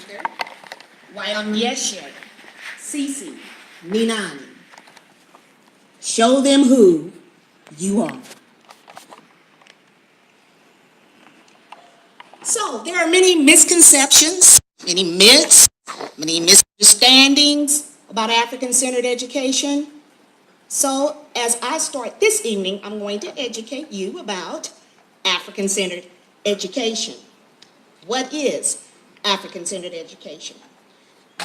after Wayamyeshe, Sisi, Ninani. Show them who you are. So there are many misconceptions, many myths, many misunderstandings about African-centered education. So as I start this evening, I'm going to educate you about African-centered education. What is African-centered education?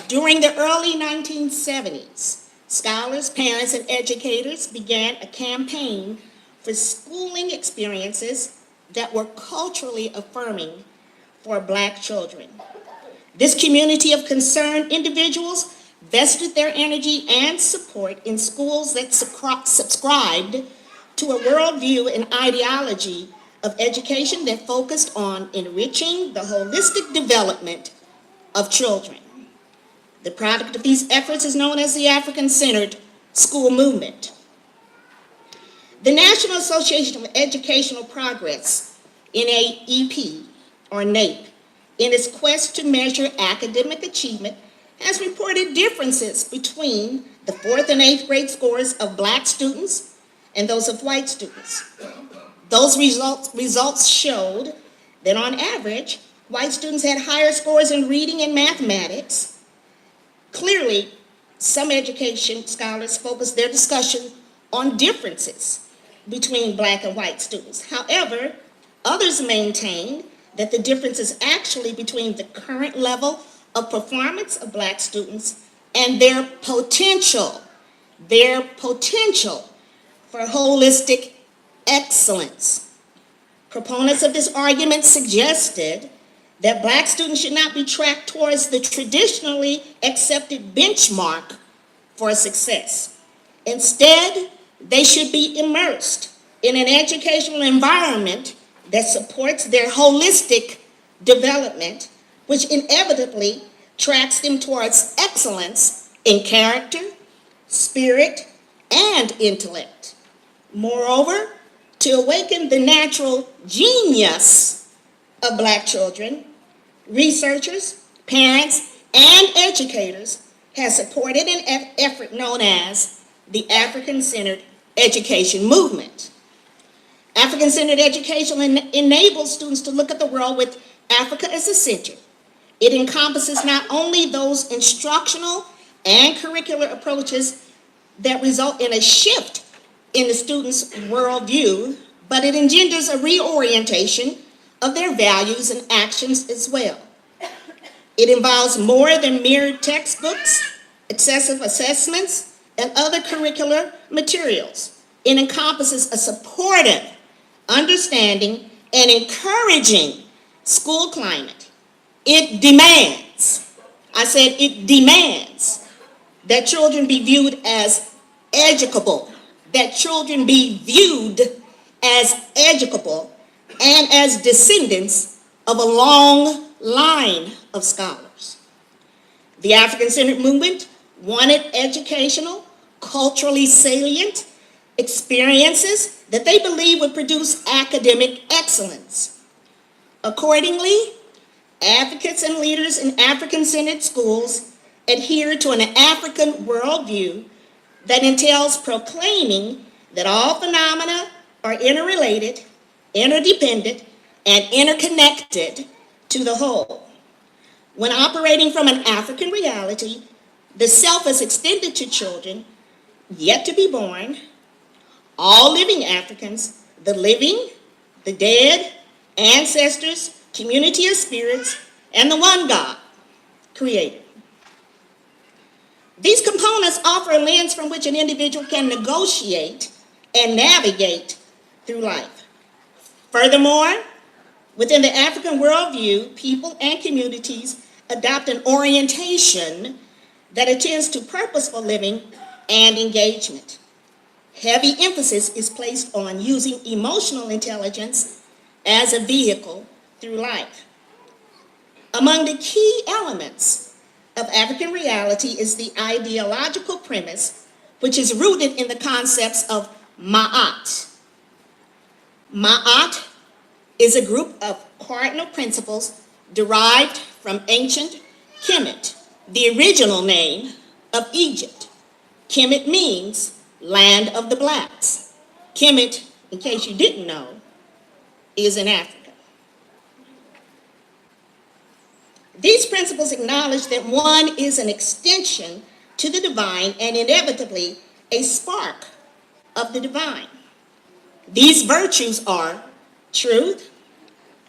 During the early 1970s, scholars, parents, and educators began a campaign for schooling experiences that were culturally affirming for Black children. This community of concerned individuals vested their energy and support in schools that subscribed to a worldview and ideology of education that focused on enriching the holistic development of children. The product of these efforts is known as the African-Centered School Movement. The National Association of Educational Progress, NAEP, or NAEP, in its quest to measure academic achievement, has reported differences between the 4th and 8th grade scores of Black students and those of white students. Those results showed that on average, white students had higher scores in reading and mathematics. Clearly, some education scholars focus their discussion on differences between Black and white students. However, others maintain that the difference is actually between the current level of performance of Black students and their potential for holistic excellence. Proponents of this argument suggested that Black students should not be tracked towards the traditionally accepted benchmark for success. Instead, they should be immersed in an educational environment that supports their holistic development, which inevitably tracks them towards excellence in character, spirit, and intellect. Moreover, to awaken the natural genius of Black children, researchers, parents, and educators have supported an effort known as the African-Centered Education Movement. African-centered education enables students to look at the world with Africa as a center. It encompasses not only those instructional and curricular approaches that result in a shift in the student's worldview, but it engenders a reorientation of their values and actions as well. It involves more than mere textbooks, excessive assessments, and other curricular materials. It encompasses a supportive, understanding, and encouraging school climate. It demands, I said it demands, that children be viewed as educable, that children be viewed as educable and as descendants of a long line of scholars. The African-centered movement wanted educational, culturally salient experiences that they believe would produce academic excellence. Accordingly, advocates and leaders in African-centered schools adhere to an African worldview that entails proclaiming that all phenomena are interrelated, interdependent, and interconnected to the whole. When operating from an African reality, the self is extended to children yet to be born, all living Africans, the living, the dead, ancestors, community of spirits, and the one God, Creator. These components offer a lens from which an individual can negotiate and navigate through life. Furthermore, within the African worldview, people and communities adopt an orientation that attends to purposeful living and engagement. Heavy emphasis is placed on using emotional intelligence as a vehicle through life. Among the key elements of African reality is the ideological premise, which is rooted in the concepts of Ma'at. Ma'at is a group of cardinal principles derived from ancient Kemet, the original name of Egypt. Kemet means land of the blacks. Kemet, in case you didn't know, is in Africa. These principles acknowledge that one is an extension to the divine and inevitably a spark of the divine. These virtues are truth,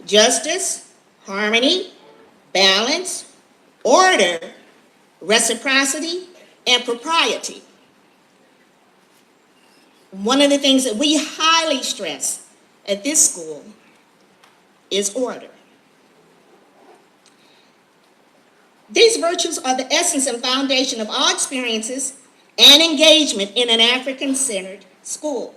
justice, harmony, balance, order, reciprocity, and propriety. One of the things that we highly stress at this school is order. These virtues are the essence and foundation of all experiences and engagement in an African-centered school.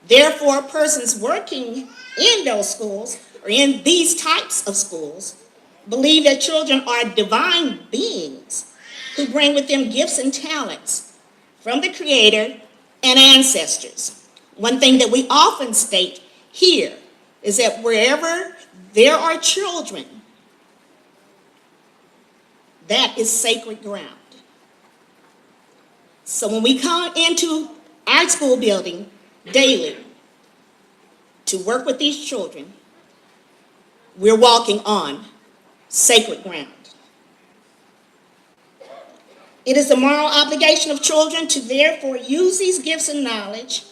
Therefore, persons working in those schools or in these types of schools believe that children are divine beings who bring with them gifts and talents from the Creator and ancestors. One thing that we often state here is that wherever there are children, that is sacred ground. So when we come into our school building daily to work with these children, we're walking on sacred ground. It is the moral obligation of children to therefore use these gifts and knowledge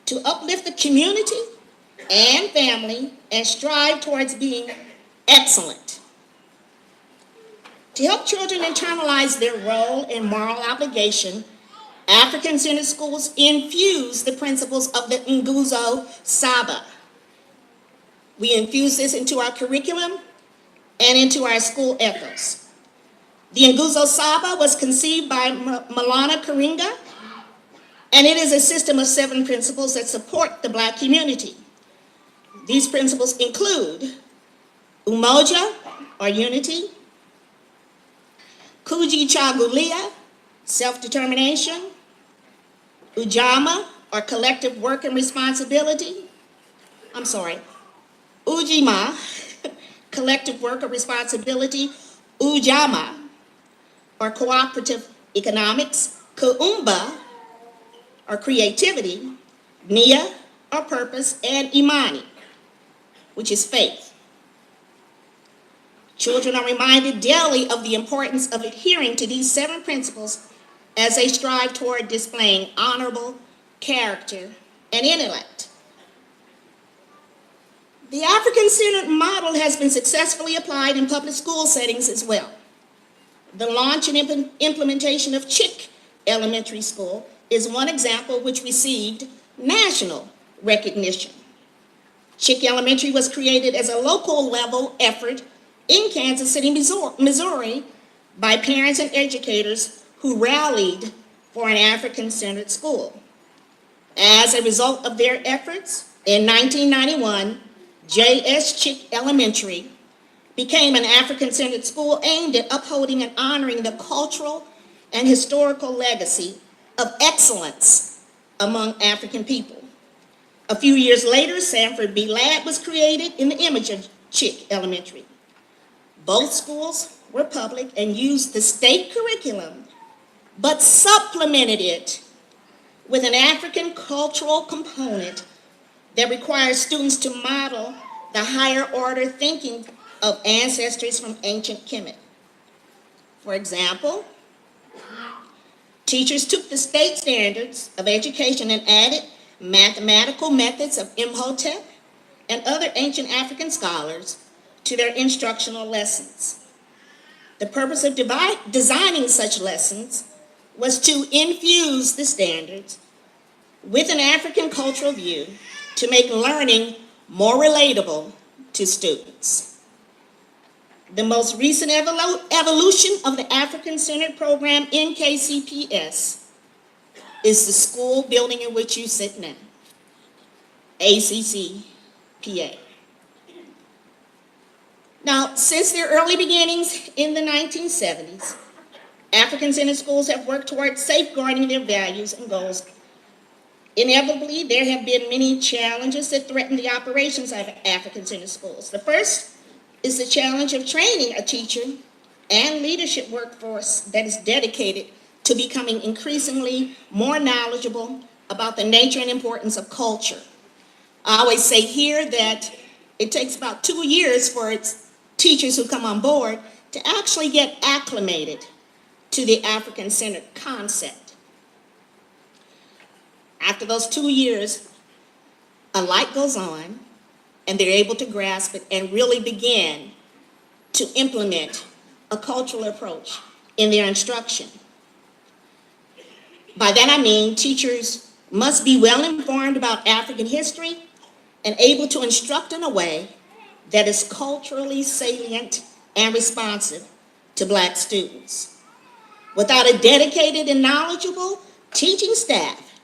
to uplift the community and family and strive towards being excellent. To help children internalize their role and moral obligation, African-centered schools infuse the principles of the Nguzo Saba. We infuse this into our curriculum and into our school ethos. The Nguzo Saba was conceived by Malana Karinga, and it is a system of 7 principles that support the Black community. These principles include Umoja, or unity, Kujichagulia, self-determination, Ujama, or collective work and responsibility. Ujima, collective work or responsibility. Ujama, or cooperative economics. Kuumba, or creativity. Nia, or purpose. And Imani, which is faith. Children are reminded daily of the importance of adhering to these 7 principles as they strive toward displaying honorable character and intellect. The African-centered model has been successfully applied in public school settings as well. The launch and implementation of Chick Elementary School is one example which received national recognition. Chick Elementary was created as a local level effort in Kansas City, Missouri, by parents and educators who rallied for an African-centered school. As a result of their efforts, in 1991, J.S. Chick Elementary became an African-centered school aimed at upholding and honoring the cultural and historical legacy of excellence among African people. A few years later, Sanford B. Ladd was created in the image of Chick Elementary. Both schools were public and used the state curriculum, but supplemented it with an African cultural component that requires students to model the higher order thinking of ancestors from ancient Kemet. For example, teachers took the state standards of education and added mathematical methods of Imhotep and other ancient African scholars to their instructional lessons. The purpose of designing such lessons was to infuse the standards with an African cultural view to make learning more relatable to students. The most recent evolution of the African-centered program in KCPS is the school building in which you sit now, ACCPA. Now, since their early beginnings in the 1970s, African-centered schools have worked toward safeguarding their values and goals. Inevitably, there have been many challenges that threaten the operations of African-centered schools. The first is the challenge of training a teacher and leadership workforce that is dedicated to becoming increasingly more knowledgeable about the nature and importance of culture. I always say here that it takes about 2 years for its teachers who come on board to actually get acclimated to the African-centered concept. After those 2 years, a light goes on, and they're able to grasp it and really begin to implement a cultural approach in their instruction. By that I mean teachers must be well informed about African history and able to instruct in a way that is culturally salient and responsive to Black students. Without a dedicated and knowledgeable teaching staff,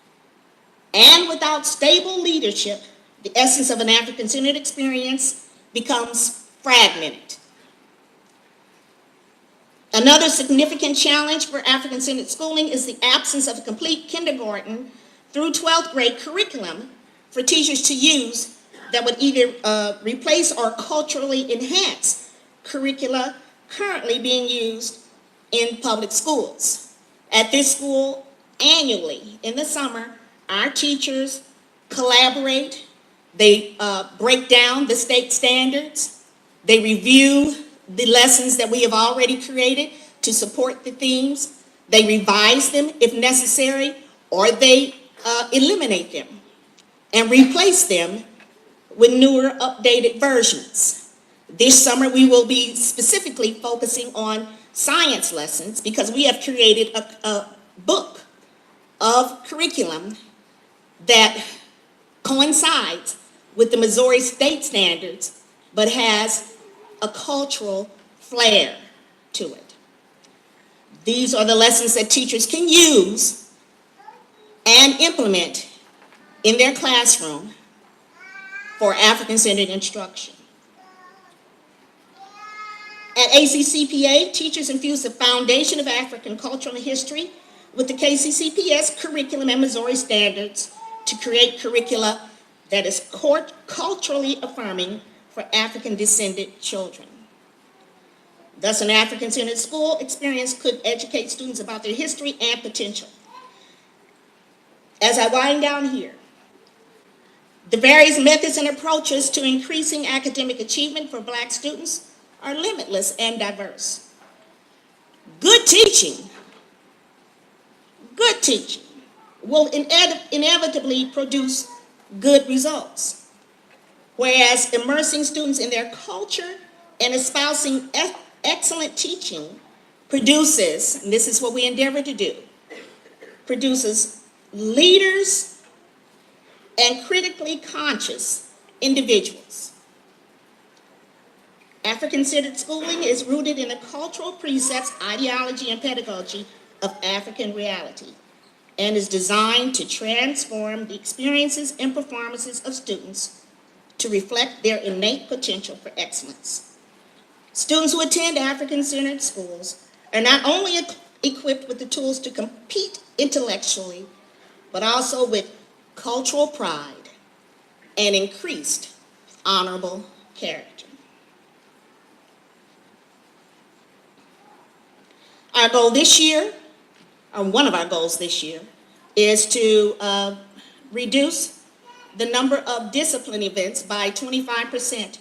and without stable leadership, the essence of an African-centered experience becomes fragmented. Another significant challenge for African-centered schooling is the absence of a complete kindergarten through 12th grade curriculum for teachers to use that would either replace or culturally enhance curricula currently being used in public schools. At this school, annually in the summer, our teachers collaborate, they break down the state standards, they review the lessons that we have already created to support the themes, they revise them if necessary, or they eliminate them and replace them with newer, updated versions. This summer we will be specifically focusing on science lessons because we have created a book of curriculum that coincides with the Missouri state standards but has a cultural flair to it. These are the lessons that teachers can use and implement in their classroom for African-centered instruction. At ACCPA, teachers infuse the foundation of African cultural history with the KCPS curriculum and Missouri standards to create curricula that is culturally affirming for African-descended children. Thus, an African-centered school experience could educate students about their history and potential. As I wind down here, the various methods and approaches to increasing academic achievement for Black students are limitless and diverse. Good teaching will inevitably produce good results, whereas immersing students in their culture and espousing excellent teaching produces, and this is what we endeavor to do, produces leaders and critically conscious individuals. African-centered schooling is rooted in the cultural precepts, ideology, and pedagogy of African reality and is designed to transform the experiences and performances of students to reflect their innate potential for excellence. Students who attend African-centered schools are not only equipped with the tools to compete intellectually, but also with cultural pride and increased honorable character. Our goal this year, or one of our goals this year, is to reduce the number of discipline events by 25%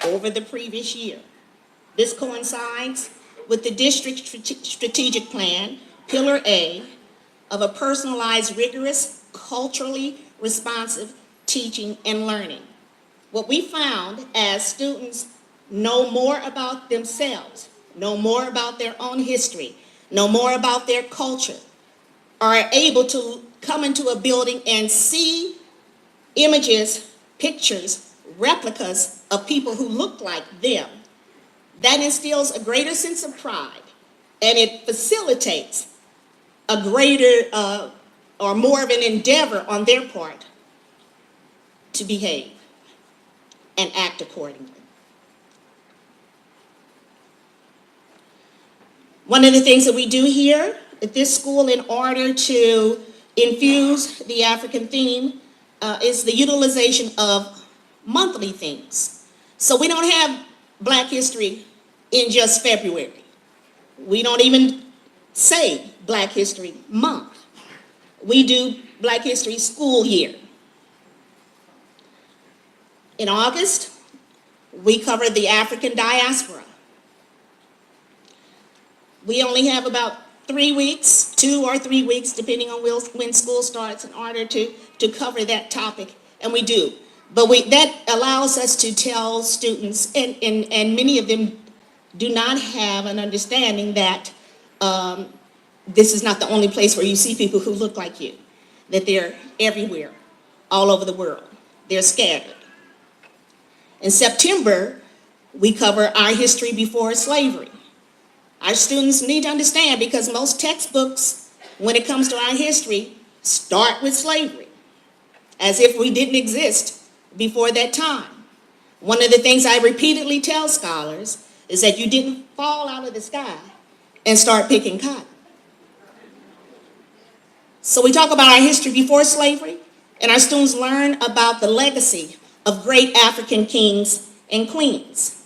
over the previous year. This coincides with the district strategic plan, Pillar A, of a personalized, rigorous, culturally responsive teaching and learning. What we found as students know more about themselves, know more about their own history, know more about their culture, are able to come into a building and see images, pictures, replicas of people who look like them. That instills a greater sense of pride, and it facilitates a greater or more of an endeavor on their part to behave and act accordingly. One of the things that we do here at this school in order to infuse the African theme is the utilization of monthly themes. So we don't have Black history in just February. We don't even say Black History Month. We do Black History School Year. In August, we cover the African diaspora. We only have about 3 weeks, 2 or 3 weeks, depending on when school starts, in order to cover that topic, and we do. But that allows us to tell students, and many of them do not have an understanding that this is not the only place where you see people who look like you, that they're everywhere, all over the world. They're scattered. In September, we cover our history before slavery. Our students need to understand, because most textbooks, when it comes to our history, start with slavery, as if we didn't exist before that time. One of the things I repeatedly tell scholars is that you didn't fall out of the sky and start picking cotton. So we talk about our history before slavery, and our students learn about the legacy of great African kings and queens.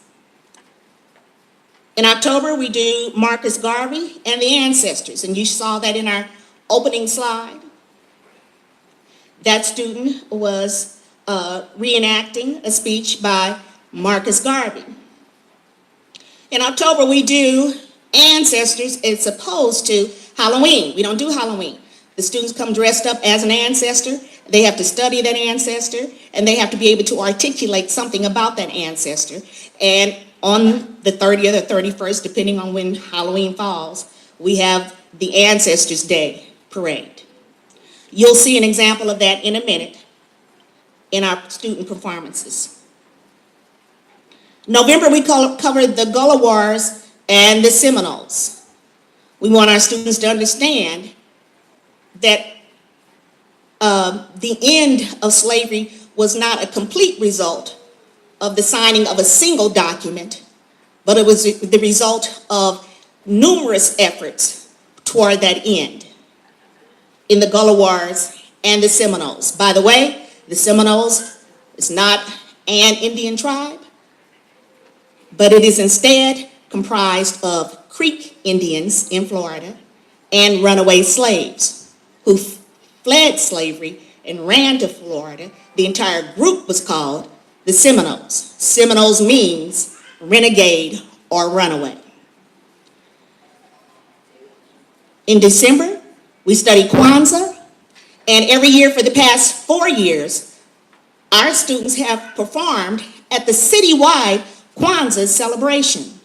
In October, we do Marcus Garvey and the ancestors, and you saw that in our opening slide. That student was reenacting a speech by Marcus Garvey. In October, we do ancestors as opposed to Halloween. We don't do Halloween. The students come dressed up as an ancestor. They have to study that ancestor, and they have to be able to articulate something about that ancestor. And on the 30th or 31st, depending on when Halloween falls, we have the Ancestors Day parade. You'll see an example of that in a minute in our student performances. November, we covered the Gullah Wars and the Seminoles. We want our students to understand that the end of slavery was not a complete result of the signing of a single document, but it was the result of numerous efforts toward that end in the Gullah Wars and the Seminoles. By the way, the Seminoles is not an Indian tribe, but it is instead comprised of Creek Indians in Florida and runaway slaves who fled slavery and ran to Florida. The entire group was called the Seminoles. Seminoles means renegade or runaway. In December, we study Kwanzaa, and every year for the past 4 years, our students have performed at the citywide Kwanzaa celebration.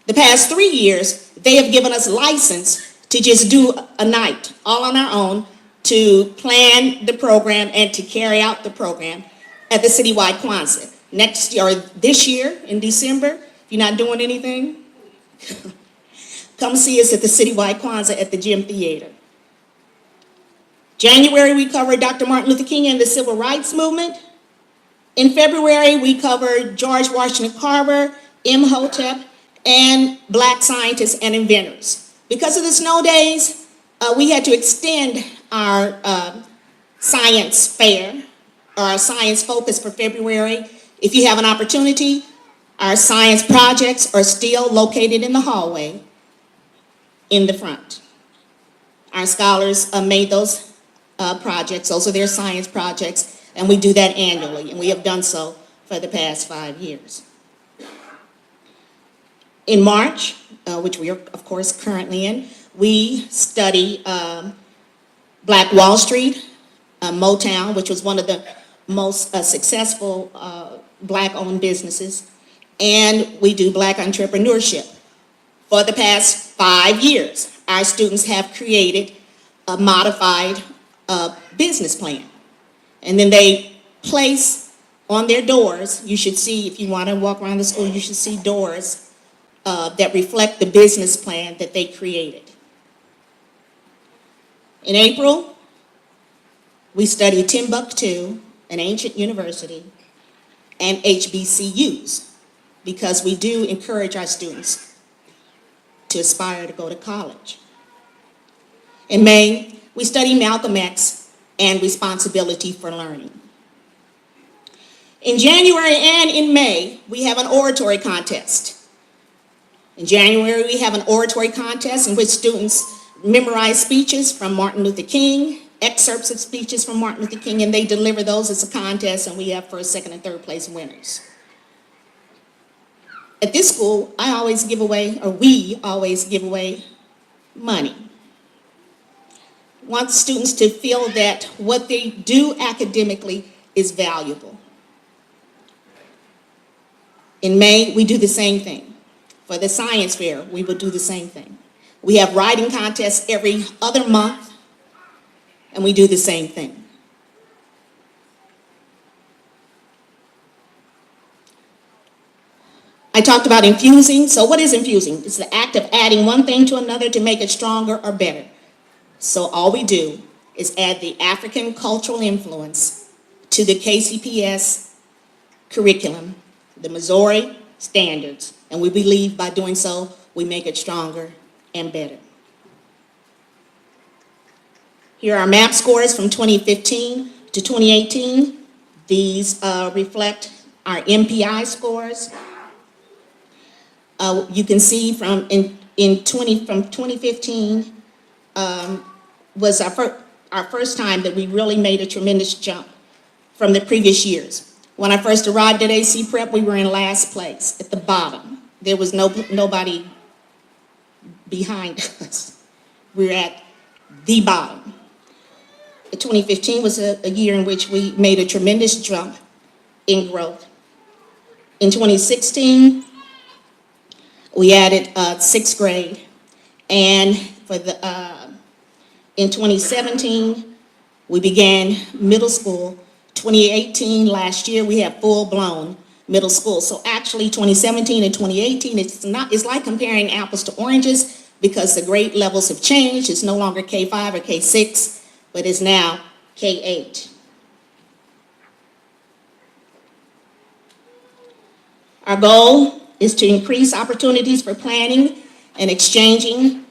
The past 3 years, they have given us license to just do a night all on our own to plan the program and to carry out the program at the citywide Kwanzaa. Next year, or this year in December, if you're not doing anything, come see us at the citywide Kwanzaa at the Gym Theater. January, we covered Dr. Martin Luther King and the Civil Rights Movement. In February, we covered George Washington Carver, Imhotep, and Black scientists and inventors. Because of the snow days, we had to extend our science fair, or our science focus for February. If you have an opportunity, our science projects are still located in the hallway in the front. Our scholars made those projects. Those are their science projects, and we do that annually, and we have done so for the past 5 years. In March, which we are, of course, currently in, we study Black Wall Street, Motown, which was one of the most successful Black-owned businesses, and we do Black entrepreneurship. For the past 5 years, our students have created a modified business plan, and then they place on their doors, you should see, if you want to walk around the school, you should see doors that reflect the business plan that they created. In April, we study Timbuktu, an ancient university, and HBCUs, because we do encourage our students to aspire to go to college. In May, we study Malcolm X and responsibility for learning. In January and in May, we have an oratory contest. In January, we have an oratory contest in which students memorize speeches from Martin Luther King, excerpts of speeches from Martin Luther King, and they deliver those as a contest, and we have first, second, and third place winners. At this school, we always give away money. We want students to feel that what they do academically is valuable. In May, we do the same thing. For the science fair, we will do the same thing. We have writing contests every other month, and we do the same thing. I talked about infusing. So what is infusing? It's the act of adding one thing to another to make it stronger or better. So all we do is add the African cultural influence to the KCPS curriculum, the Missouri standards, and we believe by doing so, we make it stronger and better. Here are MAP scores from 2015 to 2018. These reflect our MPI scores. You can see from 2015 was our first time that we really made a tremendous jump from the previous years. When I first arrived at AC Prep, we were in last place, at the bottom. There was nobody behind us. We were at the bottom. 2015 was a year in which we made a tremendous jump in growth. In 2016, we added sixth grade, and in 2017, we began middle school. 2018, last year, we have full-blown middle school. So actually, 2017 and 2018, it's like comparing apples to oranges because the grade levels have changed. It's no longer K5 or K6, but it's now K8. Our goal is to increase opportunities for planning and exchanging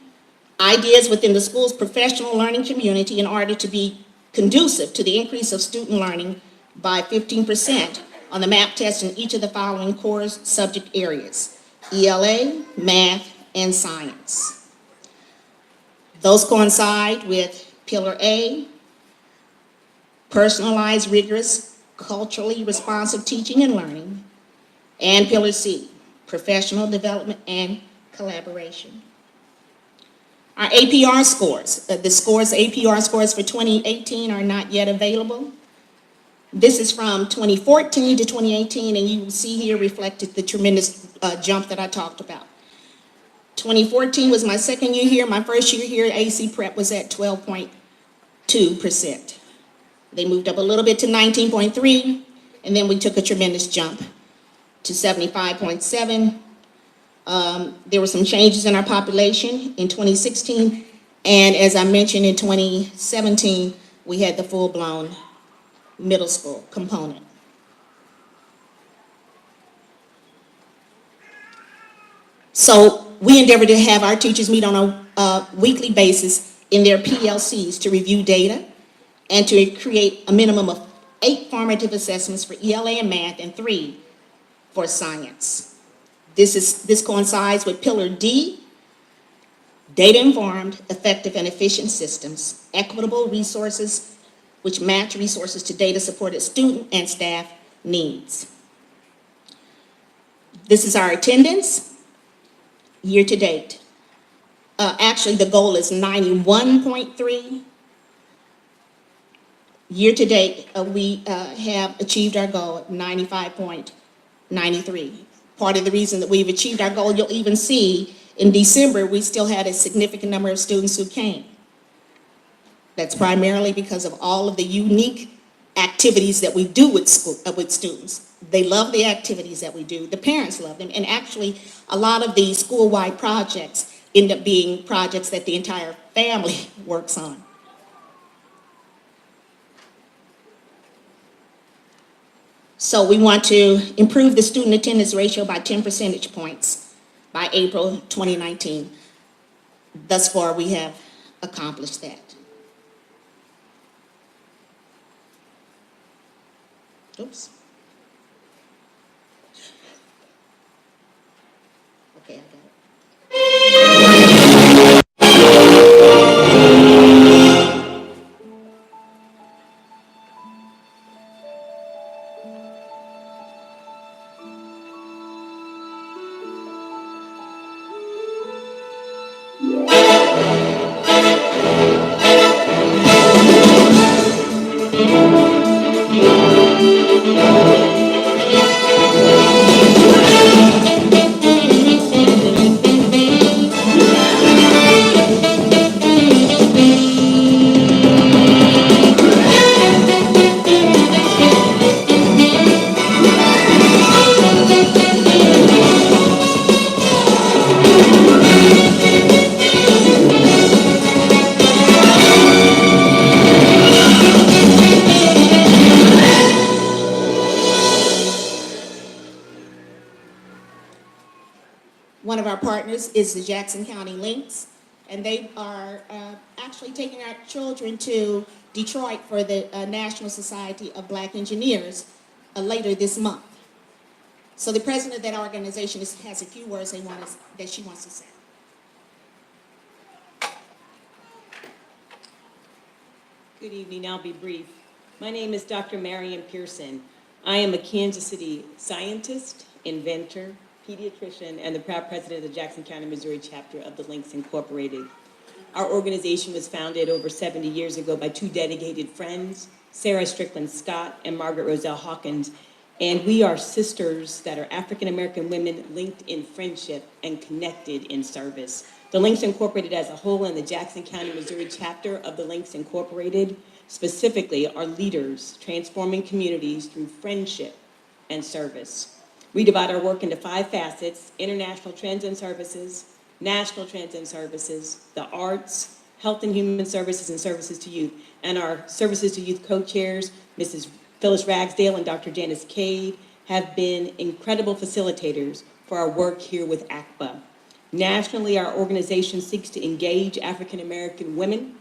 ideas within the school's professional learning community in order to be conducive to the increase of student learning by 15% on the MAP test in each of the following core subject areas: ELA, math, and science. Those coincide with Pillar A, personalized, rigorous, culturally responsive teaching and learning, and Pillar C, professional development and collaboration. Our APR scores, APR scores for 2018 are not yet available. This is from 2014 to 2018, and you will see here reflected the tremendous jump that I talked about. 2014 was my second year here. My first year here at AC Prep was at 12.2%. They moved up a little bit to 19.3, and then we took a tremendous jump to 75.7. There were some changes in our population in 2016, and as I mentioned, in 2017, we had the full-blown middle school component. So we endeavor to have our teachers meet on a weekly basis in their PLCs to review data and to create a minimum of 8 formative assessments for ELA and math and 3 for science. This coincides with Pillar D, data-informed, effective, and efficient systems, equitable resources which match resources to data-supported student and staff needs. This is our attendance year to date. Actually, the goal is 91.3. Year to date, we have achieved our goal at 95.93. Part of the reason that we've achieved our goal, you'll even see in December, we still had a significant number of students who came. That's primarily because of all of the unique activities that we do with students. They love the activities that we do. The parents love them. And actually, a lot of the school-wide projects end up being projects that the entire family works on. So we want to improve the student attendance ratio by 10 percentage points by April 2019. Thus far, we have accomplished that. Oops. Okay, I got it. members is the Jackson County Lynx, and they are actually taking our children to Detroit for the National Society of Black Engineers later this month. So the president of that organization has a few words that she wants to say. Good evening, I'll be brief. My name is Dr. Marion Pearson. I am a Kansas City scientist, inventor, pediatrician, and the proud president of the Jackson County, Missouri chapter of the Lynx Incorporated. Our organization was founded over 70 years ago by two dedicated friends, Sarah Strickland Scott and Margaret Roselle Hawkins, and we are sisters that are African-American women linked in friendship and connected in service. The Lynx Incorporated as a whole and the Jackson County, Missouri chapter of the Lynx Incorporated specifically are leaders transforming communities through friendship and service. We divide our work into 5 facets: international trends and services, national trends and services, the arts, health and human services, and services to youth. And our services to youth co-chairs, Mrs. Phyllis Ragsdale and Dr. Janice Cade, have been incredible facilitators for our work here with ACPA. Nationally, our organization seeks to engage African American women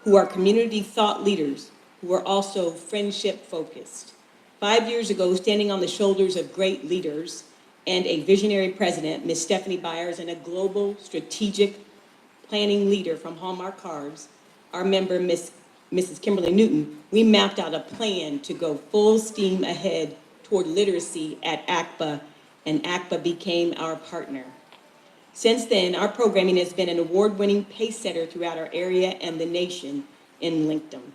who are community thought leaders, who are also friendship focused. 5 years ago, standing on the shoulders of great leaders and a visionary president, Ms. Stephanie Byers, and a global strategic planning leader from Hallmark Cards, our member, Mrs. Kimberly Newton, we mapped out a plan to go full steam ahead toward literacy at ACPA, and ACPA became our partner. Since then, our programming has been an award-winning pace setter throughout our area and the nation in Linkdom.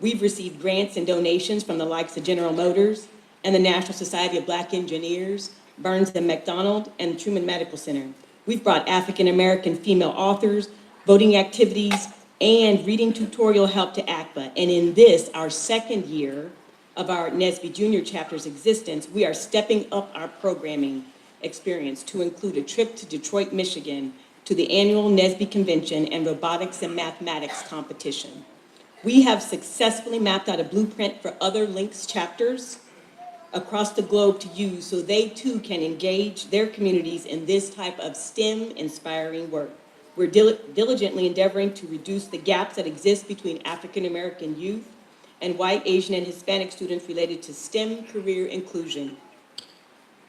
We've received grants and donations from the likes of General Motors and the National Society of Black Engineers, Burns and McDonald, and Truman Medical Center. We've brought African-American female authors, voting activities, and reading tutorial help to ACPA. And in this, our second year of our NSBE Junior chapter's existence, we are stepping up our programming experience to include a trip to Detroit, Michigan, to the annual NSBE Convention and Robotics and Mathematics competition. We have successfully mapped out a blueprint for other Lynx chapters across the globe to use so they too can engage their communities in this type of STEM-inspiring work. We're diligently endeavoring to reduce the gaps that exist between African American youth and white, Asian, and Hispanic students related to STEM career inclusion.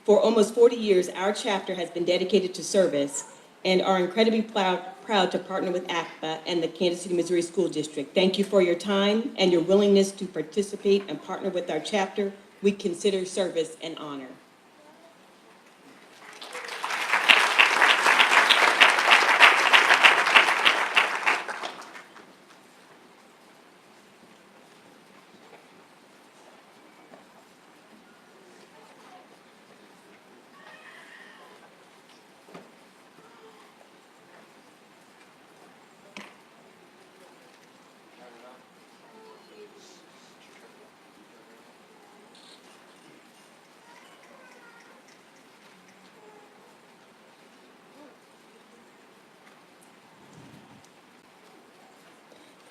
For almost 40 years, our chapter has been dedicated to service and are incredibly proud to partner with ACPA and the Kansas City, Missouri School District. Thank you for your time and your willingness to participate and partner with our chapter. We consider service an honor.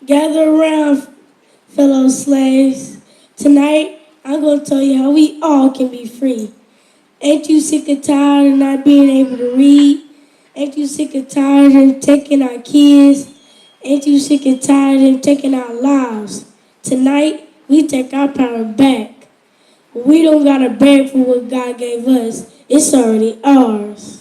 Gather around, fellow slaves. Tonight, I'm going to tell you how we all can be free. Ain't you sick and tired of not being able to read? Ain't you sick and tired of taking our kids? Ain't you sick and tired of taking our lives? Tonight, we take our power back. We don't got to beg for what God gave us. It's already ours.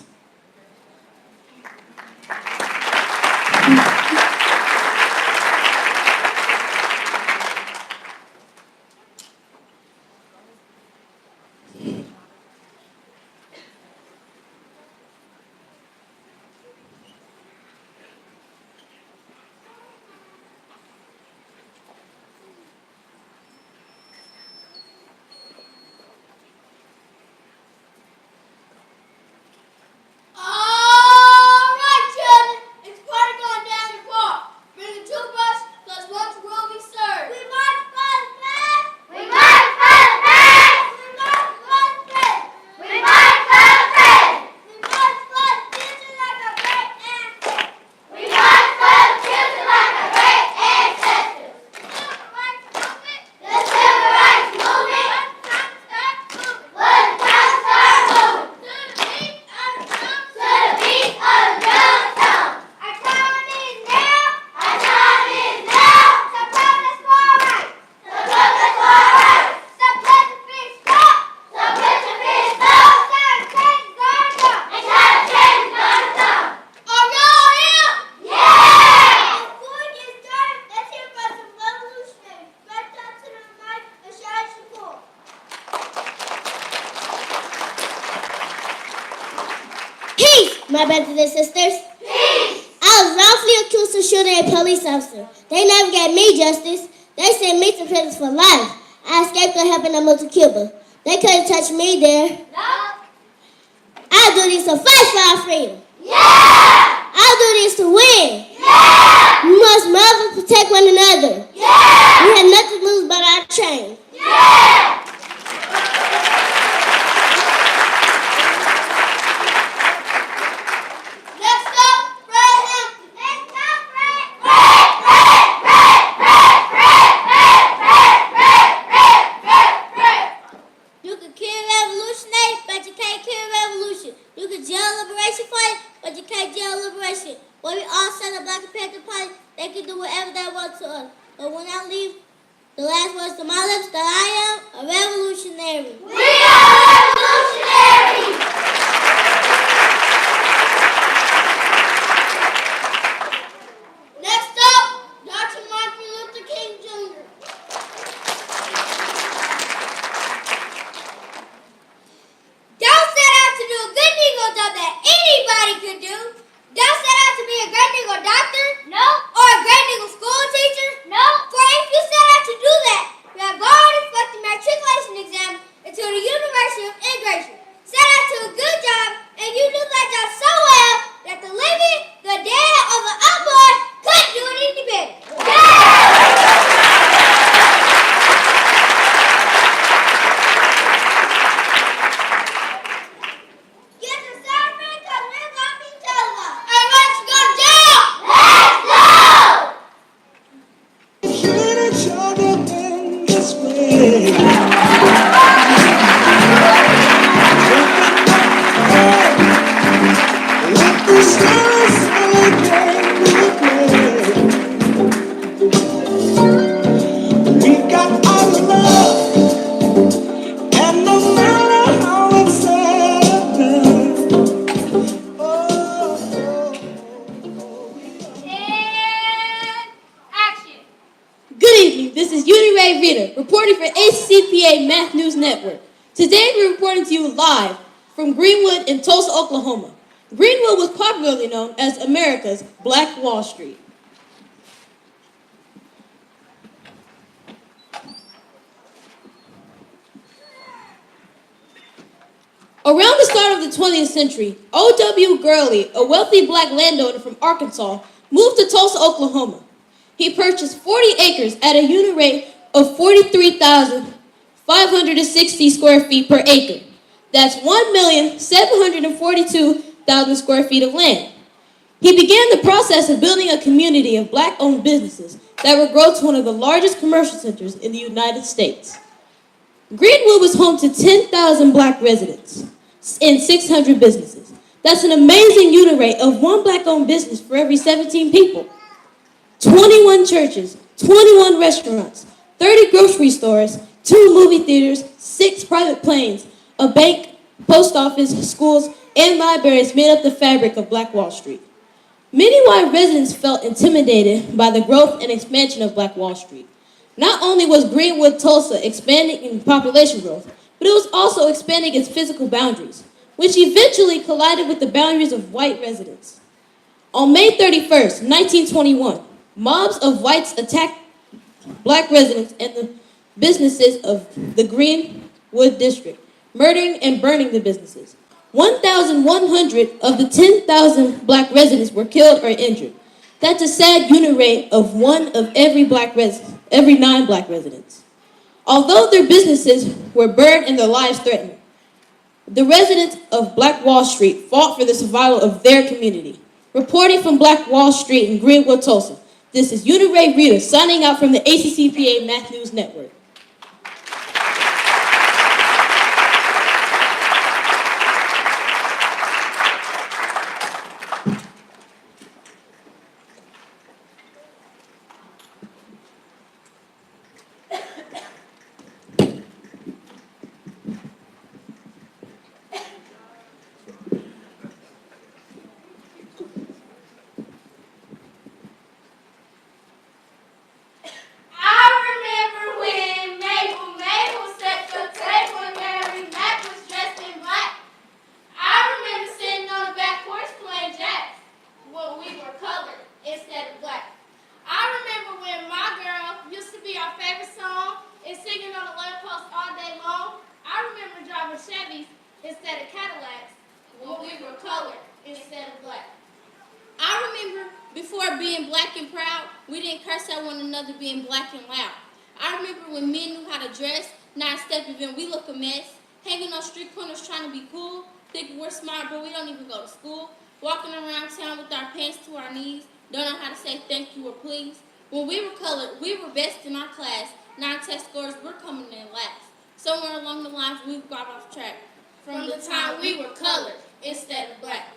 my brothers and sisters. I was wrongfully accused of shooting a police officer. They never gave me justice. They sent me to prison for life. I escaped to helping them move to Cuba. They couldn't touch me there. No. I'll do this to fight for our freedom. Yeah! I'll do this to win. Yeah! We must love and protect one another. Yeah! We have nothing to lose but our chain. Yeah! You can jail liberation party, but you can't jail liberation. When we all set a Black Panther party, they can do whatever they want to us. But when I leave, the last words to my lips that I am a revolutionary. We are revolutionaries! Next up, Dr. Martin Luther King Jr. Don't set out to do a good legal job that anybody could do. Don't set out to be a great legal doctor. No. Or a great legal school teacher. No. For if you set out to do that, you have already fucked the matriculation exam into the University of Integration. Set out to a good job, and you do that job so well that the living, the dead, or the unborn couldn't do it any better. Reporting for KCPS Math News Network. Today we're reporting to you live from Greenwood in Tulsa, Oklahoma. Greenwood was popularly known as America's Black Wall Street. Around the start of the 20th century, O.W. Gurley, a wealthy black landowner from Arkansas, moved to Tulsa, Oklahoma. He purchased 40 acres at a unit rate of 43,560 square feet per acre. That's 1,742,000 square feet of land. He began the process of building a community of black-owned businesses that would grow to one of the largest commercial centers in the United States. Greenwood was home to 10,000 black residents and 600 businesses. That's an amazing unit rate of one black-owned business for every 17 people. 21 churches, 21 restaurants, 30 grocery stores, 2 movie theaters, 6 private planes, a bank, post office, schools, and libraries made up the fabric of Black Wall Street. Many white residents felt intimidated by the growth and expansion of Black Wall Street. Not only was Greenwood, Tulsa expanding in population growth, but it was also expanding its physical boundaries, which eventually collided with the boundaries of white residents. On May 31st, 1921, mobs of whites attacked black residents and the businesses of the Greenwood district, murdering and burning the businesses. 1,100 of the 10,000 black residents were killed or injured. That's a sad unit rate of one of every 9 black residents. Although their businesses were burned and their lives threatened, the residents of Black Wall Street fought for the survival of their community. Reporting from Black Wall Street in Greenwood, Tulsa, this is Uniray Rita signing out from the ACCPA Math News Network. I remember when instead of Cadillacs, when we were colored instead of black. I remember before being black and proud, we didn't curse at one another being black and loud. I remember when men knew how to dress, not step even we look a mess, hanging on street corners trying to be cool, thinking we're smart but we don't even go to school, walking around town with our pants to our knees, don't know how to say thank you or please. When we were colored, we were best in our class, non-test scores, we're coming in last. Somewhere along the lines, we got off track from the time we were colored instead of black.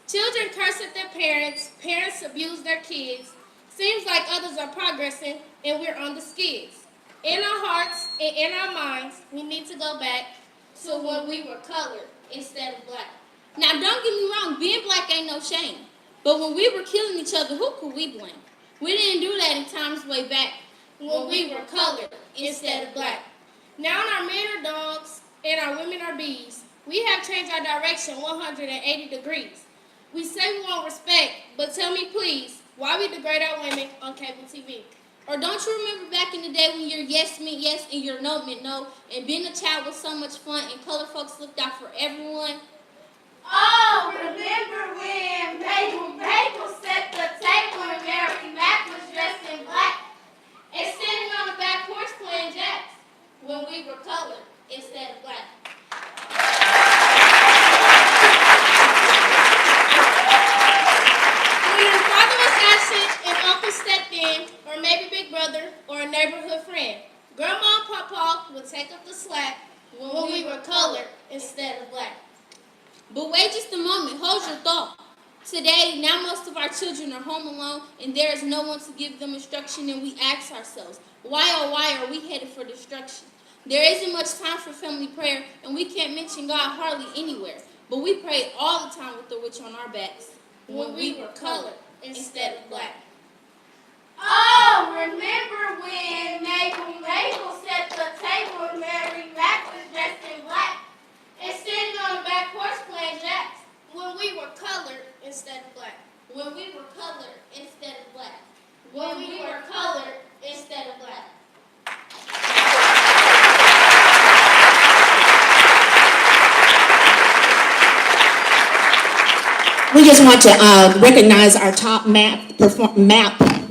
Children curse at their parents, parents abuse their kids. Seems like others are progressing and we're on the skids. In our hearts and in our minds, we need to go back to when we were colored instead of black. Now don't get me wrong, being black ain't no shame. But when we were killing each other, who could we blame? We didn't do that in times way back when we were colored instead of black. Now our men are dogs and our women are bees. We have changed our direction 180 degrees. We say we want respect, but tell me please, why we degrade our women on cable TV? Or don't you remember back in the day when your yes meant yes and your no meant no, and being a child was so much fun and colored folks looked out for everyone? Oh, remember when Mabel set the table and Mary Mac was dressed in black And sitting on the back porch playing jacks when we were colored instead of black. When your father was absent and uncle stepped in, or maybe big brother or a neighborhood friend, grandma and papa would take up the slack when we were colored instead of black. But wait just a moment, hold your thought. Today, now most of our children are home alone and there is no one to give them instruction, and we ask ourselves, why oh why are we headed for destruction? There isn't much time for family prayer and we can't mention God hardly anywhere, but we pray all the time with the witch on our backs When we were colored instead of black. Oh, remember when Mabel set the table and Mary Mac was dressed in black And sitting on the back porch playing jacks when we were colored instead of black. when we were colored instead of black. When we were colored instead of black. We just want to recognize our top map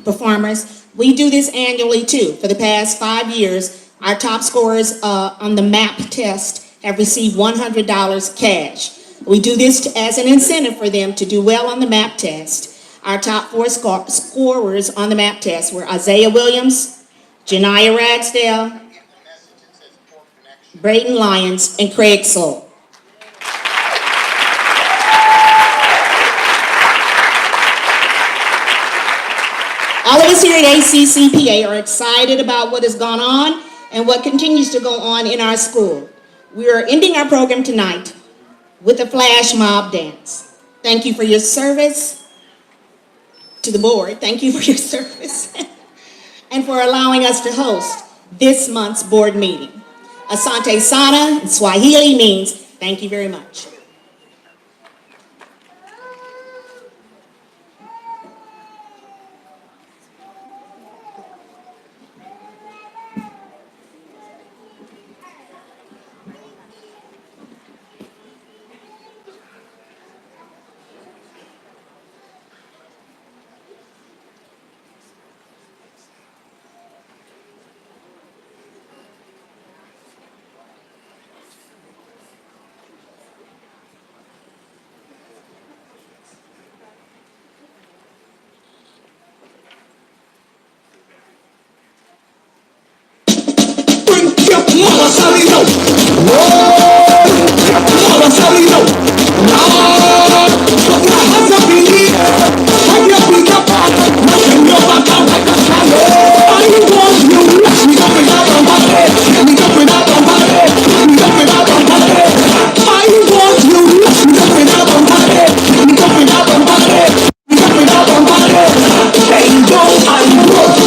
performers. We do this annually too. For the past 5 years, our top scorers on the map test have received $100 cash. We do this as an incentive for them to do well on the map test. Our top 4 scorers on the map test were Isaiah Williams, Janiah Ragsdale, Braden Lyons, and Craig Soule. All of us here at ACCPA are excited about what has gone on and what continues to go on in our school. We are ending our program tonight with a flash mob dance. Thank you for your service to the board. Thank you for your service and for allowing us to host this month's board meeting. Asante Sana in Swahili means thank you very much. Mama salido, mama salido, hasa pili, hanya pika pa, masenyo baka waka sale. I want you, we got it out on my head, we got it out on my head, we got it out on my head. I want you, we got it out on my head, we got it out on my head, we got it out on my head. Angel and run.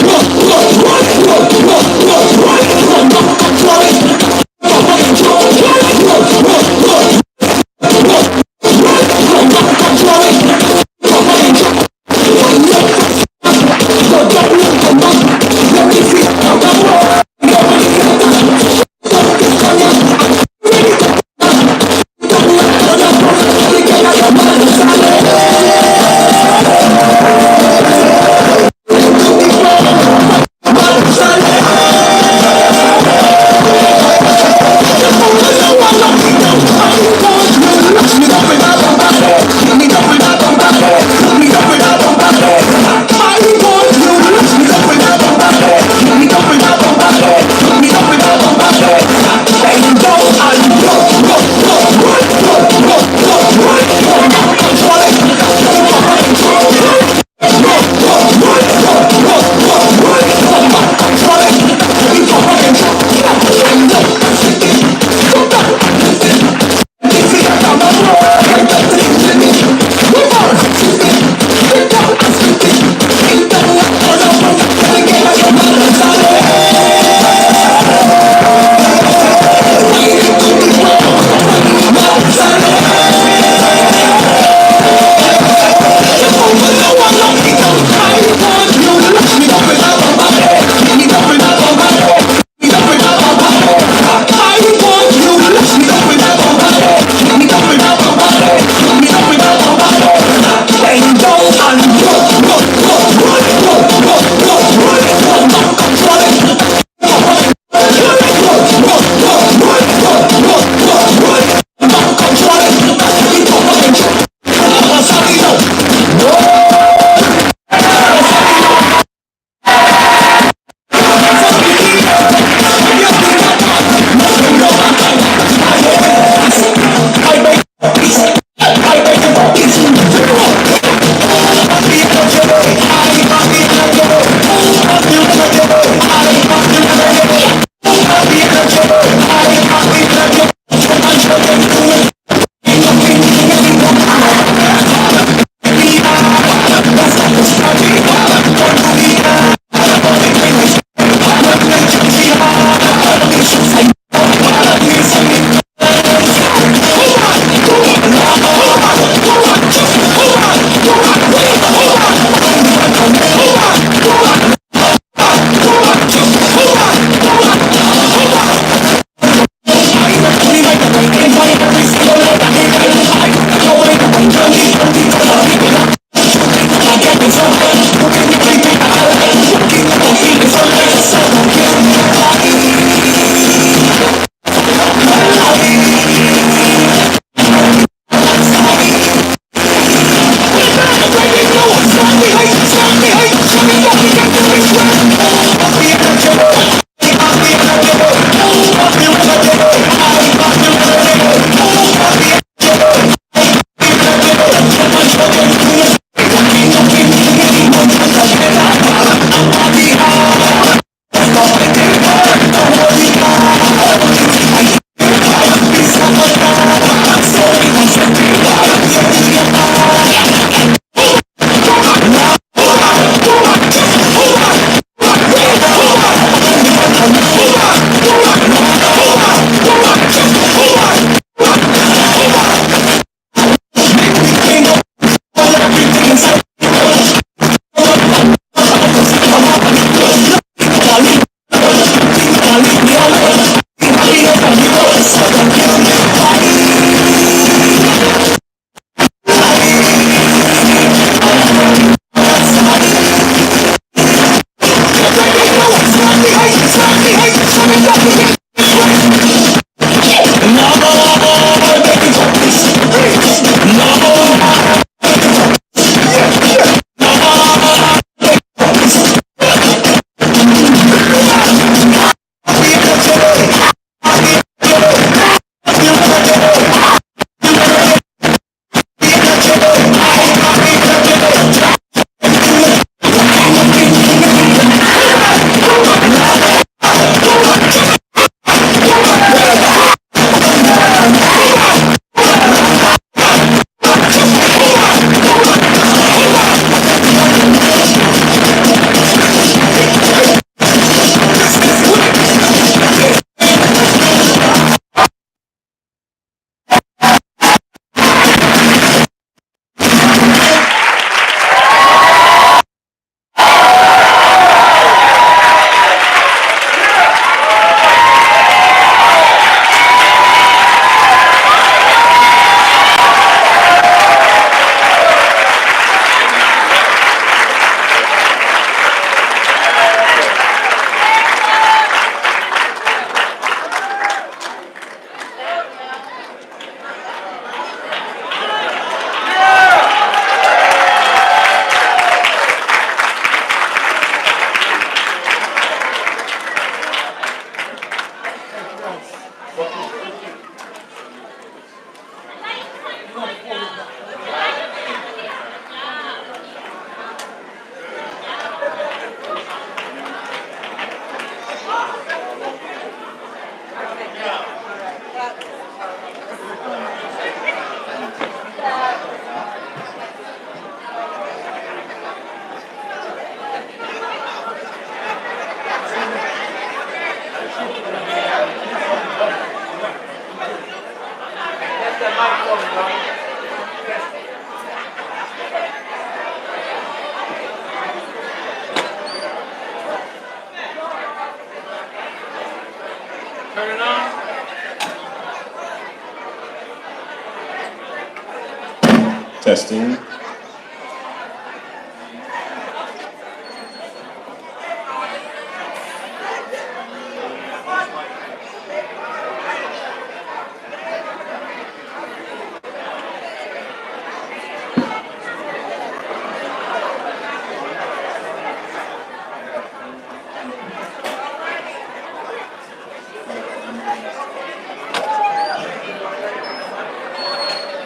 Testing.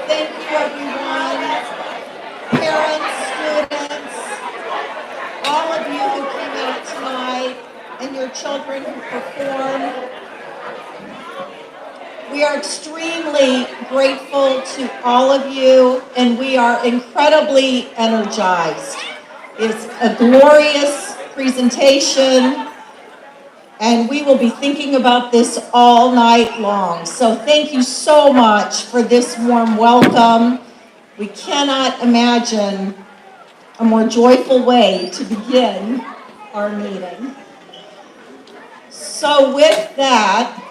Thank you, everyone. Parents, students, all of you who came out tonight, and your children who performed. We are extremely grateful to all of you, and we are incredibly energized. It's a glorious presentation, and we will be thinking about this all night long. So thank you so much for this warm welcome. We cannot imagine a more joyful way to begin our meeting. So with that,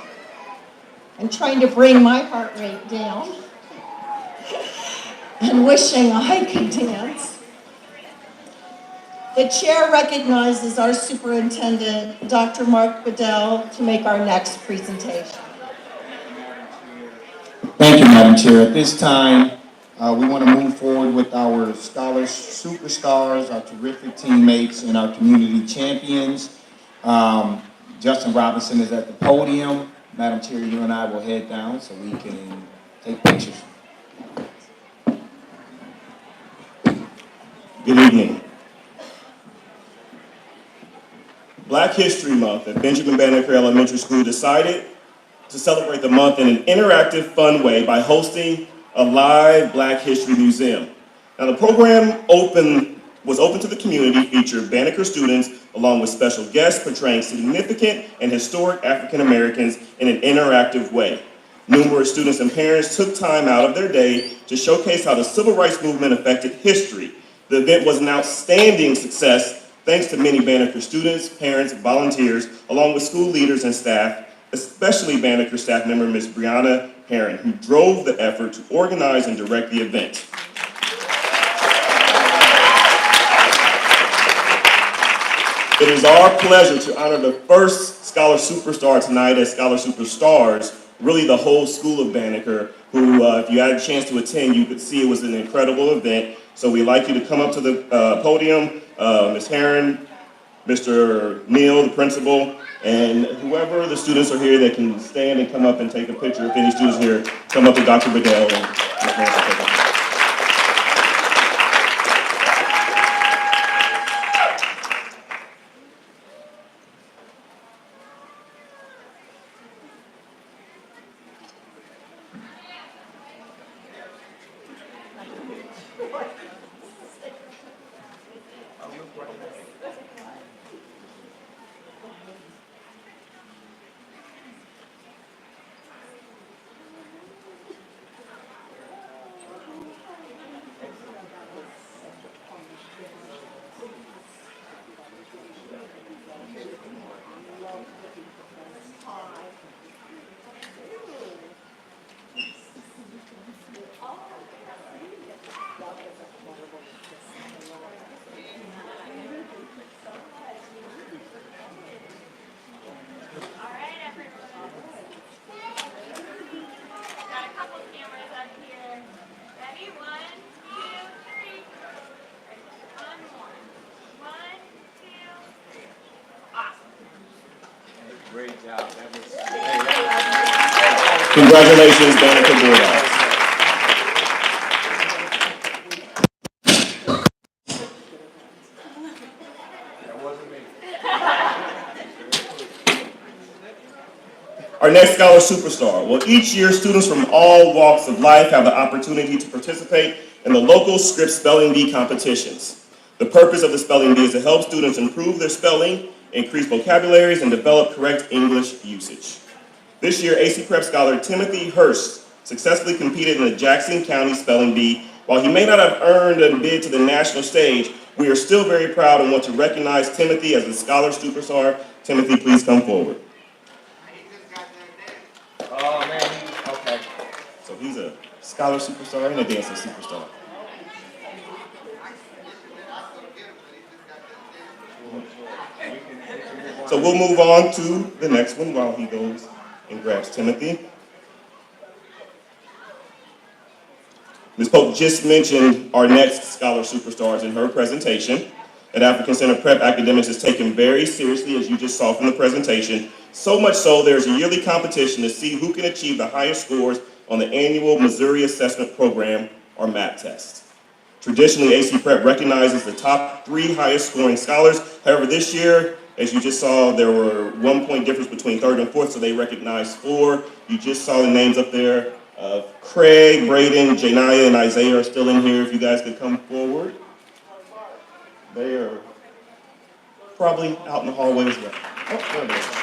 I'm trying to bring my heart rate down and wishing I could dance. The chair recognizes our superintendent, Dr. Mark Bedell, to make our next presentation. Thank you, Madam Chair. At this time, we want to move forward with our scholars, superstars, our terrific teammates, and our community champions. Justin Robinson is at the podium. Madam Chair, you and I will head down so we can take pictures. Good evening. Black History Month at Benjamin Banneker Elementary School decided to celebrate the month in an interactive, fun way by hosting a live Black History Museum. Now the program was open to the community, featured Banneker students along with special guests portraying significant and historic African Americans in an interactive way. Numerous students and parents took time out of their day to showcase how the Civil Rights Movement affected history. The event was an outstanding success thanks to many Banneker students, parents, volunteers, along with school leaders and staff, especially Banneker staff member Ms. Brianna Herron, who drove the effort to organize and direct the event. Thank you. It is our pleasure to honor the first Scholar Superstar tonight as Scholar Superstars, really the whole school of Banneker, who, if you had a chance to attend, you could see it was an incredible event. So we'd like you to come up to the podium, Ms. Herron, Mr. Neal, the principal, and whoever the students are here that can stand and come up and take a picture. If any students here, come up to Dr. Bedell and Ms. Nancy take a picture. Congratulations, Banneker Bulldogs. Our next Scholar Superstar. Well, each year, students from all walks of life have the opportunity to participate in the local Script Spelling Bee competitions. The purpose of the Spelling Bee is to help students improve their spelling, increase vocabularies, and develop correct English usage. This year, AC Prep scholar Timothy Hurst successfully competed in the Jackson County Spelling Bee. While he may not have earned a bid to the national stage, we are still very proud and want to recognize Timothy as a Scholar Superstar. Timothy, please come forward. Oh man, okay. So he's a Scholar Superstar and a Dancing Superstar. So we'll move on to the next one while he goes and grabs Timothy. Ms. Pope just mentioned our next Scholar Superstars in her presentation. At African Center Prep, academics is taken very seriously, as you just saw from the presentation. So much so, there's a yearly competition to see who can achieve the highest scores on the annual Missouri Assessment Program, or MAP test. Traditionally, AC Prep recognizes the top 3 highest scoring scholars. However, this year, as you just saw, there were 1 point difference between 3rd and 4th, so they recognized 4. You just saw the names up there of Craig, Braden, Janiyah, and Isaiah are still in here. If you guys could come forward. They are probably out in the hallway as well. Oh, there they are.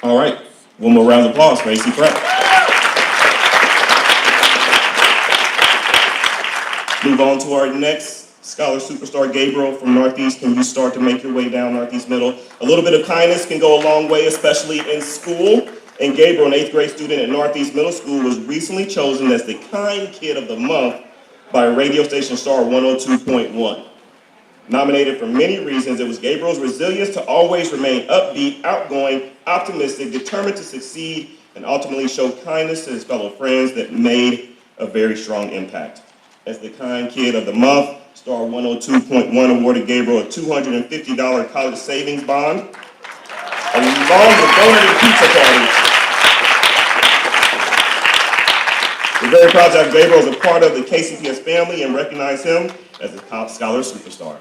All right, one more round of applause for AC Prep. Move on to our next Scholar Superstar, Gabriel from Northeast. Can you start to make your way down Northeast Middle? A little bit of kindness can go a long way, especially in school. And Gabriel, an 8th grade student at Northeast Middle School, was recently chosen as the Kind Kid of the Month by radio station Star 102.1. Nominated for many reasons, it was Gabriel's resilience to always remain upbeat, outgoing, optimistic, determined to succeed, and ultimately show kindness to his fellow friends that made a very strong impact. As the Kind Kid of the Month, Star 102.1 awarded Gabriel a $250 college savings bond, along with donated pizza parties. We're very proud to have Gabriel as a part of the KCPS family and recognize him as a top Scholar Superstar.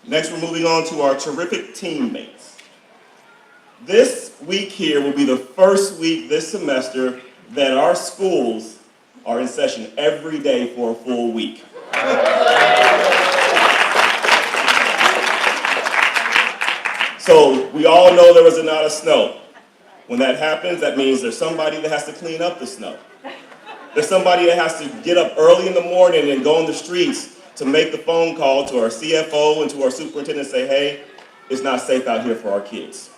Next, we're moving on to our terrific teammates. This week here will be the first week this semester that our schools are in session every day for a full week. So we all know there was a lot of snow. When that happens, that means there's somebody that has to clean up the snow. There's somebody that has to get up early in the morning and go on the streets to make the phone call to our CFO and to our superintendent and say, hey, it's not safe out here for our kids.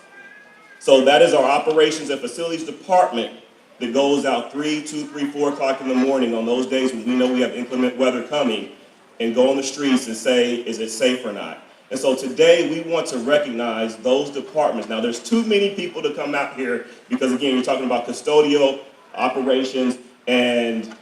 So that is our operations and facilities department that goes out 3, 2, 3, 4 o'clock in the morning on those days when we know we have inclement weather coming and go on the streets and say, is it safe or not? And so today we want to recognize those departments. Now there's too many people to come out here because again, you're talking about custodial operations and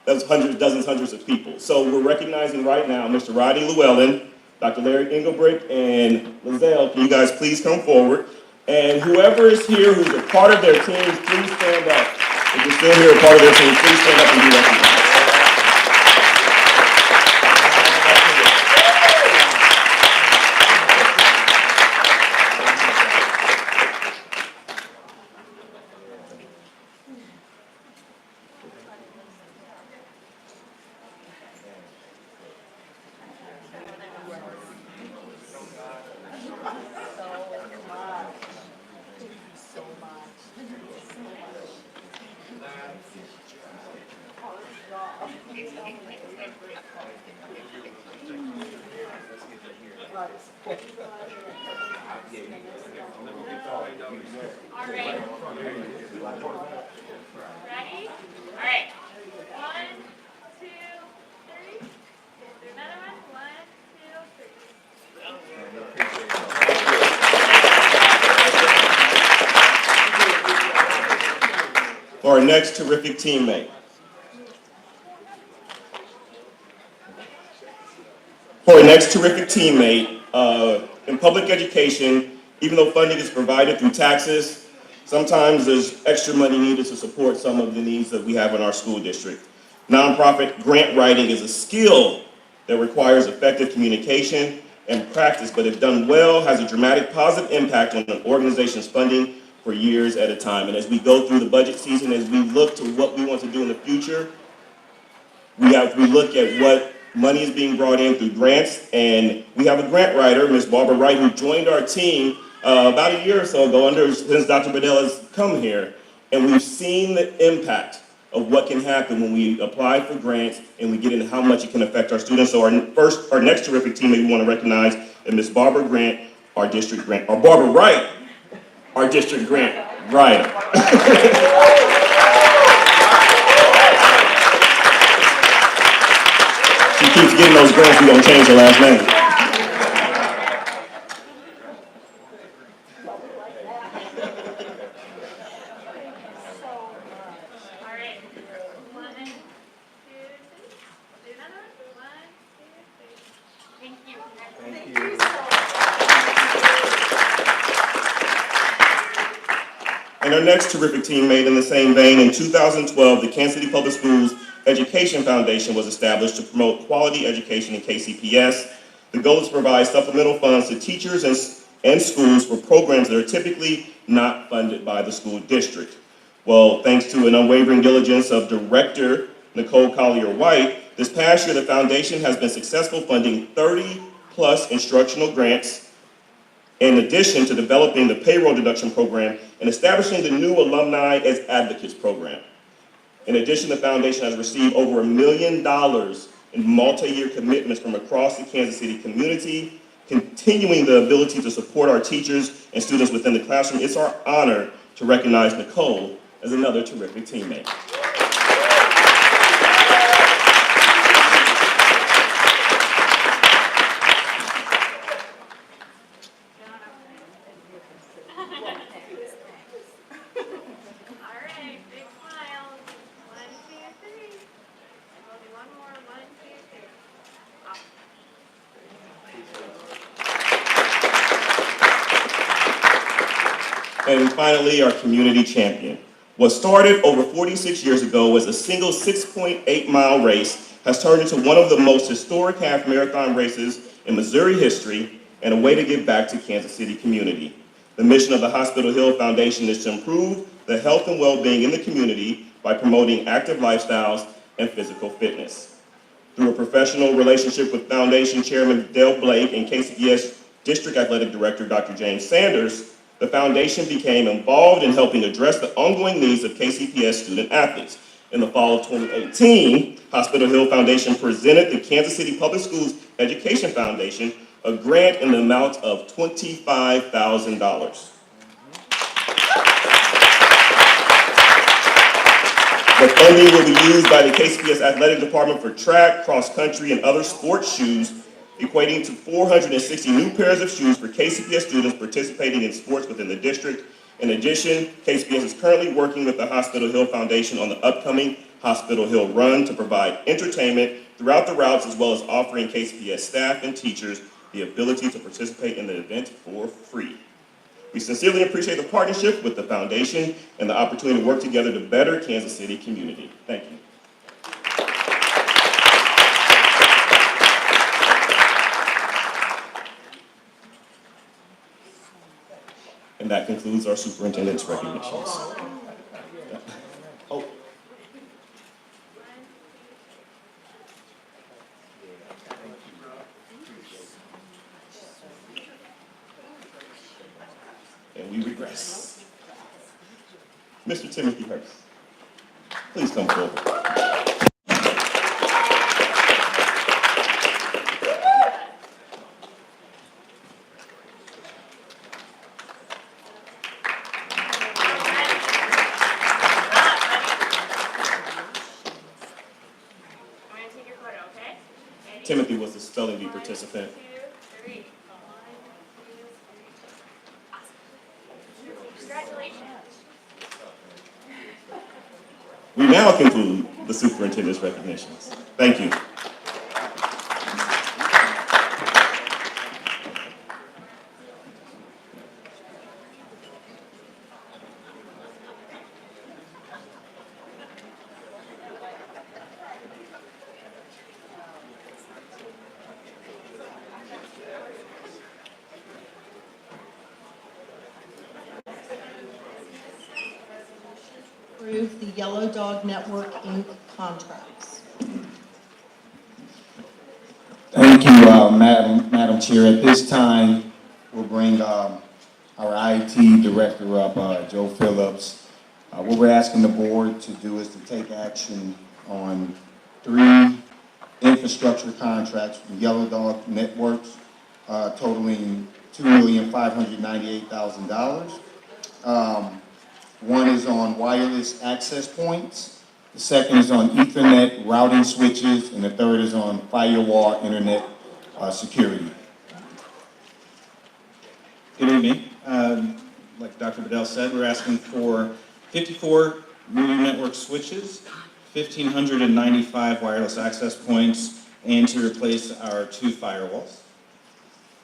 that's hundreds of people. So we're recognizing right now Mr. Rodney Llewellyn, Dr. Larry Engelbrick, and Lizelle. Can you guys please come forward? And whoever is here who's a part of their teams, please stand up. If you're still here, a part of their team, please stand up and be recognized. For our next terrific teammate. For our next terrific teammate, in public education, even though funding is provided through taxes, sometimes there's extra money needed to support some of the needs that we have in our school district. Nonprofit grant writing is a skill that requires effective communication and practice, but if done well, has a dramatic positive impact on an organization's funding for years at a time. And as we go through the budget season, as we look to what we want to do in the future, we look at what money is being brought in through grants, and we have a grant writer, Ms. Barbara Wright, who joined our team about a year or so ago since Dr. Bedell has come here, and we've seen the impact of what can happen when we apply for grants and we get into how much it can affect our students. So our next terrific teammate we want to recognize is Ms. Barbara Grant, our district grant, or Barbara Wright, our district grant writer. She keeps getting those grants, we're going to change her last name. And our next terrific teammate in the same vein, in 2012, the Kansas City Public Schools Education Foundation was established to promote quality education in KCPS. The goal is to provide supplemental funds to teachers and schools for programs that are typically not funded by the school district. Well, thanks to an unwavering diligence of Director Nicole Collier-White, this past year the foundation has been successful funding 30+ instructional grants, in addition to developing the payroll deduction program and establishing the new Alumni as Advocates program. In addition, the foundation has received over $1 million in multi-year commitments from across the Kansas City community, continuing the ability to support our teachers and students within the classroom. It's our honor to recognize Nicole as another terrific teammate. And finally, our community champion. What started over 46 years ago as a single 6.8-mile race has turned into one of the most historic half marathon races in Missouri history and a way to give back to Kansas City community. The mission of the Hospital Hill Foundation is to improve the health and well-being in the community by promoting active lifestyles and physical fitness. Through a professional relationship with Foundation Chairman Dale Blake and KCPS District Athletic Director Dr. James Sanders, the Foundation became involved in helping address the ongoing needs of KCPS student athletes. In the fall of 2018, Hospital Hill Foundation presented the Kansas City Public Schools Education Foundation a grant in the amount of $25,000. The funding will be used by the KCPS Athletic Department for track, cross country, and other sports shoes, equating to 460 new pairs of shoes for KCPS students participating in sports within the district. In addition, KCPS is currently working with the Hospital Hill Foundation on the upcoming Hospital Hill Run to provide entertainment throughout the routes, as well as offering KCPS staff and teachers the ability to participate in the event for free. We sincerely appreciate the partnership with the Foundation and the opportunity to work together to better Kansas City community. Thank you. And that concludes our superintendent's recognitions. Oh. And we regress. Mr. Timothy Hurst, please come forward. Timothy was the spelling bee participant. We now conclude the superintendent's recognitions. Thank you. Approve the Yellow Dog Network, Inc. contracts. Thank you, Madam Chair. At this time, we'll bring our IT director up, Joe Phillips. What we're asking the board to do is to take action on 3 infrastructure contracts from Yellow Dog Networks, totaling $2,598,000. One is on wireless access points, the second is on Ethernet routing switches, and the third is on firewall internet security. Good evening. Like Dr. Bedell said, we're asking for 54 new network switches, 1,595 wireless access points, and to replace our 2 firewalls.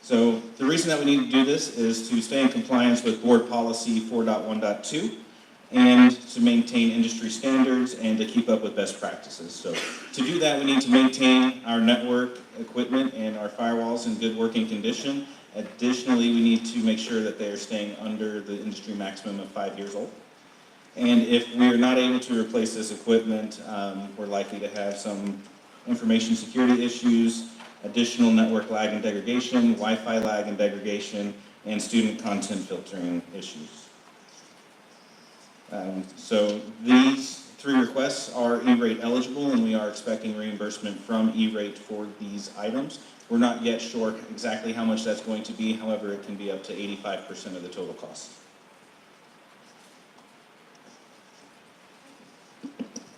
So the reason that we need to do this is to stay in compliance with Board Policy 4.1.2 and to maintain industry standards and to keep up with best practices. So to do that, we need to maintain our network equipment and our firewalls in good working condition. Additionally, we need to make sure that they are staying under the industry maximum of 5 years old. And if we are not able to replace this equipment, we're likely to have some information security issues, additional network lag and degradation, Wi-Fi lag and degradation, and student content filtering issues. So these 3 requests are E-rate eligible, and we are expecting reimbursement from E-rate for these items. We're not yet sure exactly how much that's going to be, however, it can be up to 85% of the total cost.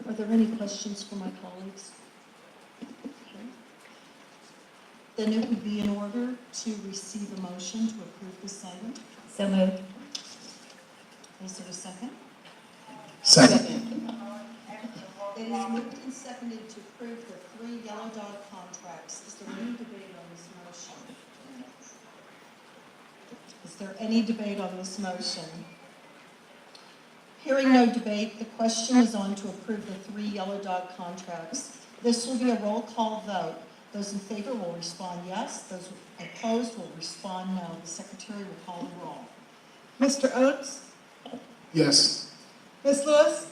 Are there any questions for my colleagues? Okay. Then it would be in order to receive a motion to approve this item. So moved. Is there a second? Second. It is moved and seconded to approve the 3 Yellow Dog contracts. Is there any debate on this motion? Is there any debate on this motion? Hearing no debate, the question is on to approve the 3 Yellow Dog contracts. This will be a roll call vote. Those in favor will respond yes. Those opposed will respond no. The secretary will call the roll. Mr. Oates? Yes. Ms. Lewis?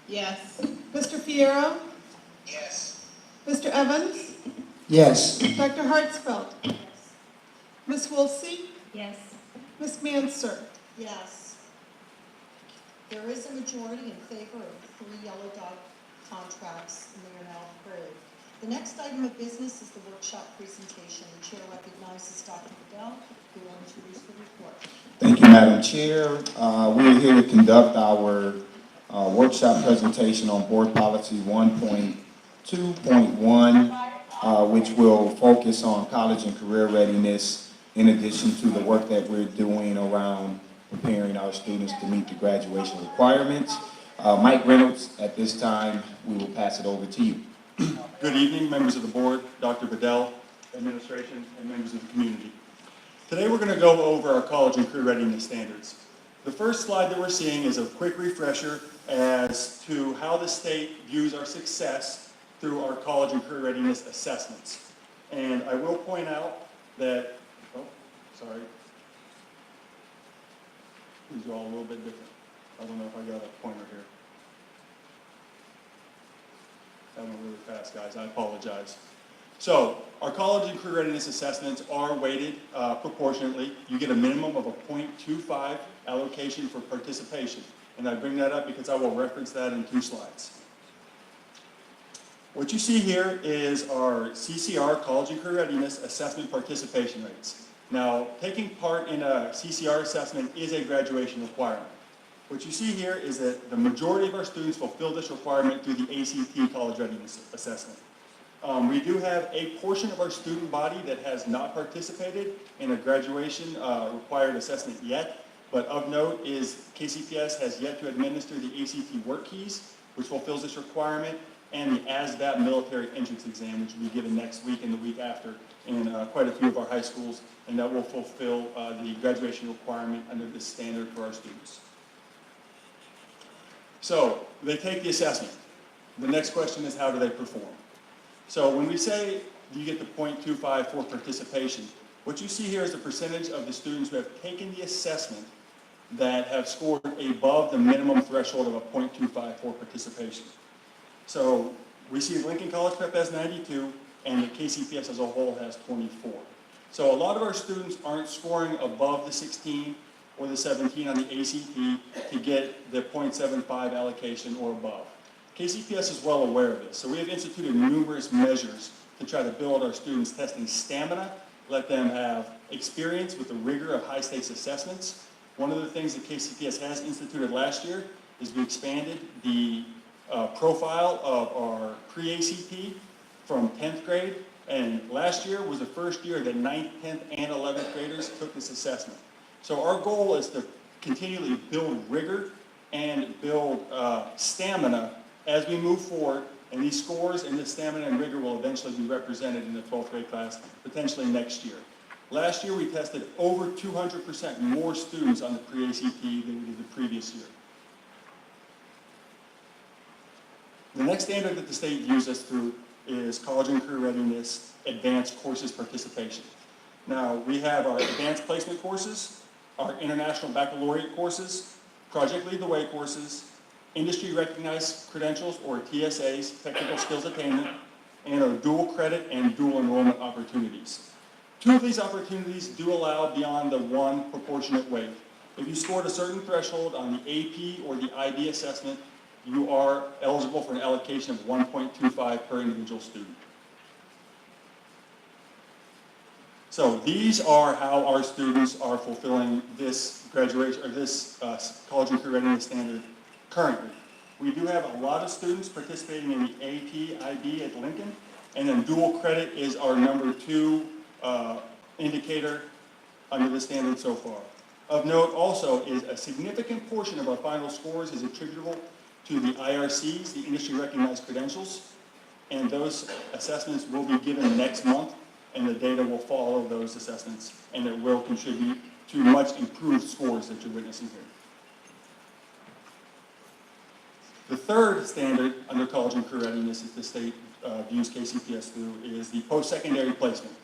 Yes. Mr. Fierro? Yes. Mr. Evans? Yes. Dr. Hartsfeld? Yes. Ms. Woolsey? Yes. Ms. Manser? Yes. There is a majority in favor of 3 Yellow Dog contracts, and they are now approved. The next item of business is the workshop presentation. The chair recognizes Dr. Bedell, who will introduce the report. Thank you, Madam Chair. We are here to conduct our workshop presentation on Board Policy 1.2.1, which will focus on college and career readiness, in addition to the work that we're doing around preparing our students to meet the graduation requirements. Mike Reynolds, at this time, we will pass it over to you. Good evening, members of the board, Dr. Bedell, administration, and members of the community. Today we're going to go over our college and career readiness standards. The first slide that we're seeing is a quick refresher as to how the state views our success through our college and career readiness assessments. And I will point out that, these are all a little bit different. I don't know if I got a pointer here. That went really fast, guys. I apologize. So, our college and career readiness assessments are weighted proportionately. You get a minimum of a 0.25 allocation for participation. And I bring that up because I will reference that in 2 slides. What you see here is our CCR, College and Career Readiness Assessment Participation Rates. Now, taking part in a CCR assessment is a graduation requirement. What you see here is that the majority of our students fulfill this requirement through the ACT College Readiness Assessment. We do have a portion of our student body that has not participated in a graduation required assessment yet, but of note is KCPS has yet to administer the ACT work keys, which fulfills this requirement, and the ASVAB military entrance exam, which will be given next week and the week after in quite a few of our high schools, and that will fulfill the graduation requirement under this standard for our students. So, they take the assessment. The next question is, how do they perform? So when we say you get the 0.25 for participation, what you see here is the percentage of the students who have taken the assessment that have scored above the minimum threshold of a 0.25 for participation. So we see Lincoln College Prep has 92, and the KCPS as a whole has 24. So a lot of our students aren't scoring above the 16 or the 17 on the ACT to get the 0.75 allocation or above. KCPS is well aware of this, so we have instituted numerous measures to try to build our students' testing stamina, let them have experience with the rigor of high-stakes assessments. One of the things that KCPS has instituted last year is we expanded the profile of our pre-ACT from 10th grade, and last year was the first year that 9th, 10th, and 11th graders took this assessment. So our goal is to continually build rigor and build stamina as we move forward, and these scores and this stamina and rigor will eventually be represented in the 12th grade class, potentially next year. Last year we tested over 200% more students on the pre-ACT than we did the previous year. The next standard that the state views us through is College and Career Readiness Advanced Courses Participation. Now, we have our Advanced Placement courses, our International Baccalaureate courses, Project Lead the Way courses, Industry Recognized Credentials, or TSAs, Technical Skills Attainment, and our dual credit and dual enrollment opportunities. 2 of these opportunities do allow beyond the 1 proportionate weight. If you scored a certain threshold on the AP or the IB assessment, you are eligible for an allocation of 1.25 per individual student. So these are how our students are fulfilling this graduation, or this college and career readiness standard currently. We do have a lot of students participating in the AP, IB at Lincoln, and then dual credit is our number 2 indicator under the standard so far. Of note also is a significant portion of our final scores is attributable to the IRCs, the Industry Recognized Credentials, and those assessments will be given next month, and the data will follow those assessments, and it will contribute to much improved scores that you're witnessing here. The third standard under college and career readiness that the state views KCPS through is the post-secondary placement.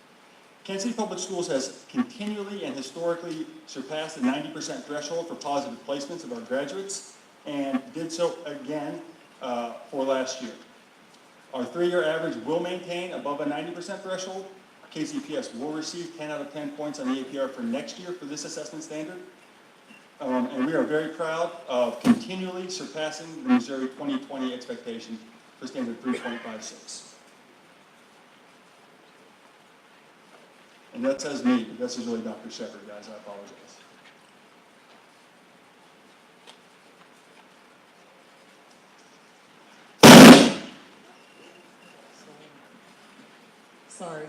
Kansas City Public Schools has continually and historically surpassed the 90% threshold for positive placements of our graduates, and did so again for last year. Our 3-year average will maintain above a 90% threshold. KCPS will receive 10 out of 10 points on the APR for next year for this assessment standard. And we are very proud of continually surpassing the Missouri 2020 expectation for standard 3.56. And that says me, but this is really Dr. Shepard, guys, I apologize. Sorry.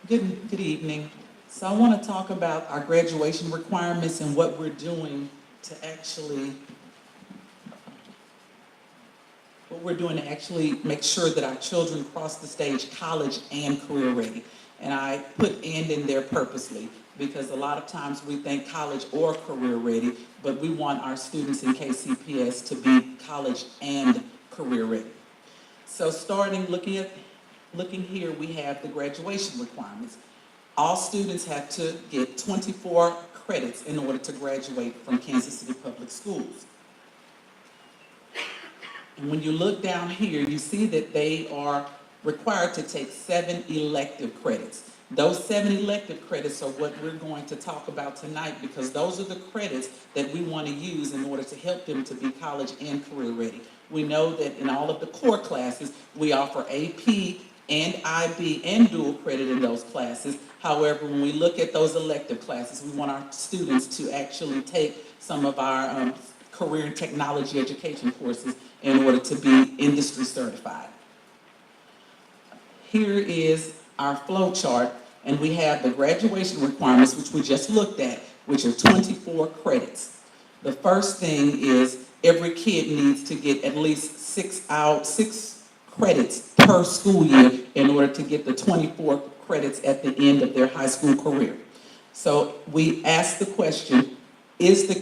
Good evening. So I want to talk about our graduation requirements and what we're doing to actually make sure that our children cross the stage college and career ready. And I put "and" in there purposely because a lot of times we think college or career ready, but we want our students in KCPS to be college and career ready. So looking here, we have the graduation requirements. All students have to get 24 credits in order to graduate from Kansas City Public Schools. And when you look down here, you see that they are required to take 7 elective credits. Those 7 elective credits are what we're going to talk about tonight because those are the credits that we want to use in order to help them to be college and career ready. We know that in all of the core classes, we offer AP and IB and dual credit in those classes. However, when we look at those elective classes, we want our students to actually take some of our career and technology education courses in order to be industry certified. Here is our flow chart, and we have the graduation requirements, which we just looked at, which are 24 credits. The first thing is every kid needs to get at least 6 credits per school year in order to get the 24 credits at the end of their high school career. So we ask the question, is the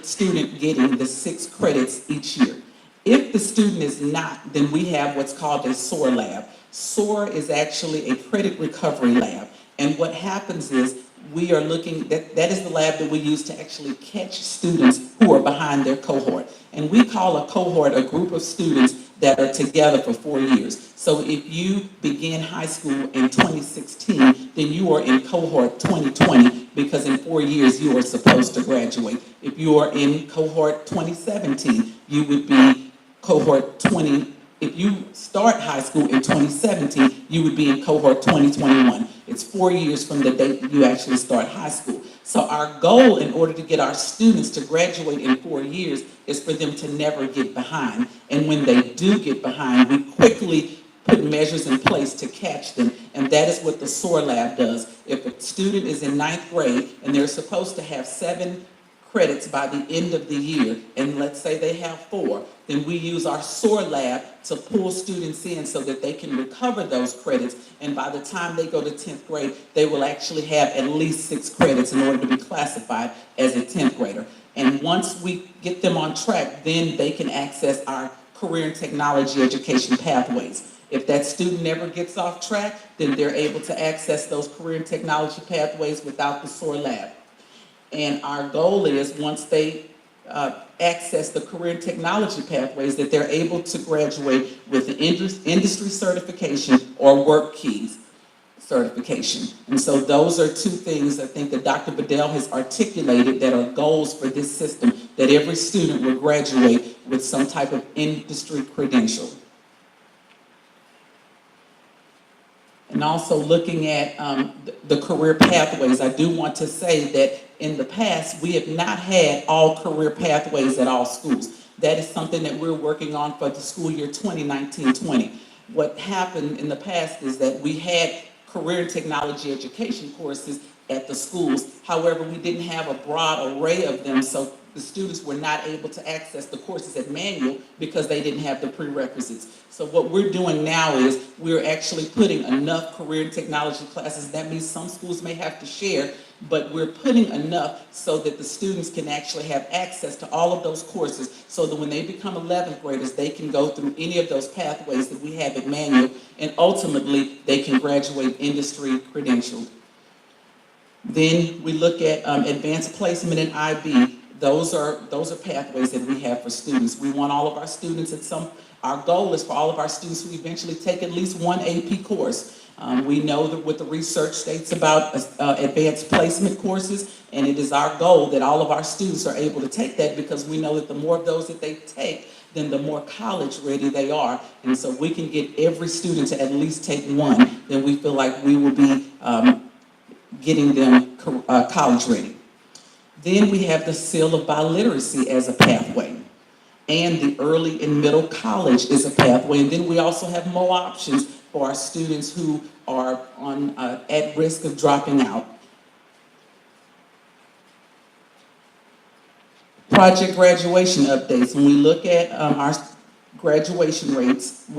student getting the 6 credits each year? If the student is not, then we have what's called a SOAR lab. SOAR is actually a credit recovery lab. And what happens is we are looking, that is the lab that we use to actually catch students who are behind their cohort. And we call a cohort a group of students that are together for 4 years. So if you begin high school in 2016, then you are in cohort 2020 because in 4 years you are supposed to graduate. If you are in cohort 2017, you would be cohort 20. If you start high school in 2017, you would be in cohort 2021. It's 4 years from the date that you actually start high school. So our goal in order to get our students to graduate in 4 years is for them to never get behind. And when they do get behind, we quickly put measures in place to catch them. And that is what the SOAR lab does. If a student is in 9th grade and they're supposed to have 7 credits by the end of the year, and let's say they have 4, then we use our SOAR lab to pull students in so that they can recover those credits, and by the time they go to 10th grade, they will actually have at least 6 credits in order to be classified as a 10th grader. And once we get them on track, then they can access our career and technology education pathways. If that student never gets off track, then they're able to access those career and technology pathways without the SOAR lab. And our goal is once they access the career and technology pathways that they're able to graduate with the industry certification or work keys certification. And so those are 2 things I think that Dr. Bedell has articulated that are goals for this system, that every student will graduate with some type of industry credential. And also looking at the career pathways, I do want to say that in the past, we have not had all career pathways at all schools. That is something that we're working on for the school year 2019-20. What happened in the past is that we had career and technology education courses at the schools. However, we didn't have a broad array of them, so the students were not able to access the courses at Manual because they didn't have the prerequisites. So what we're doing now is we're actually putting enough career and technology classes. That means some schools may have to share, but we're putting enough so that the students can actually have access to all of those courses so that when they become 11th graders, they can go through any of those pathways that we have at Manual, and ultimately they can graduate industry credentialed. Then we look at advanced placement in IB. Those are pathways that we have for students. We want all of our students our goal is for all of our students to eventually take at least one AP course. We know that what the research states about advanced placement courses, and it is our goal that all of our students are able to take that, because we know that the more of those that they take, then the more college ready they are. And so we can get every student to at least take one, then we feel like we will be getting them college ready. Then we have the Seal of Biliteracy as a pathway. And the early and middle college is a pathway. And then we also have more options for our students who are at risk of dropping out. Project graduation updates. When we look at our graduation rates,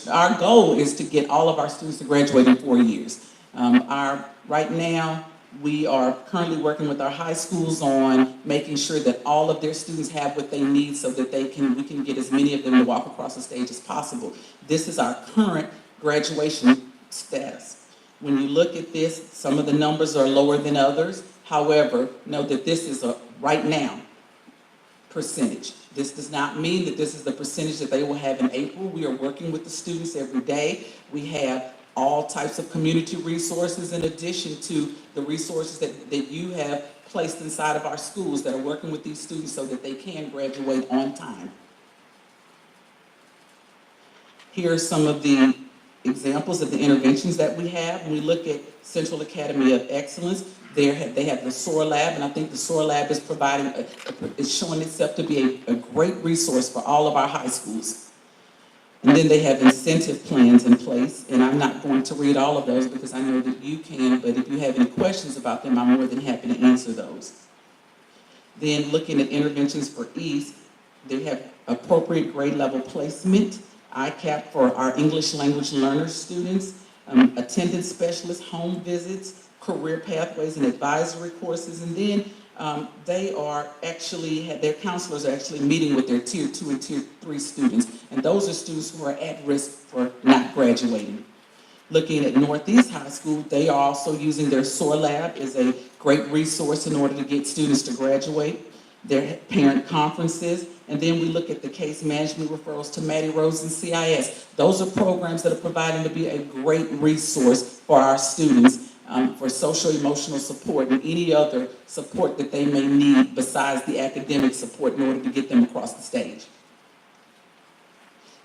our goal is to get all of our students to graduate in 4 years. Right now, we are currently working with our high schools on making sure that all of their students have what they need so that we can get as many of them to walk across the stage as possible. This is our current graduation status. When you look at this, some of the numbers are lower than others. However, know that this is a right now percentage. This does not mean that this is the percentage that they will have in April. We are working with the students every day. We have all types of community resources in addition to the resources that you have placed inside of our schools that are working with these students so that they can graduate on time. Here are some of the examples of the interventions that we have. When we look at Central Academy of Excellence, they have the SOAR Lab, and I think the SOAR Lab is is showing itself to be a great resource for all of our high schools. And then they have incentive plans in place, and I'm not going to read all of those because I know that you can, but if you have any questions about them, I'm more than happy to answer those. Then looking at interventions for East, they have appropriate grade level placement, ICAP for our English language learner students, attendance specialists, home visits, career pathways and advisory courses, and then their counselors are actually meeting with their Tier 2 and Tier 3 students, and those are students who are at risk for not graduating. Looking at Northeast High School, they are also using their SOAR Lab as a great resource in order to get students to graduate, their parent conferences, and then we look at the case management referrals to Mattie Rose and CIS. Those are programs that are providing to be a great resource for our students for social emotional support and any other support that they may need besides the academic support in order to get them across the stage.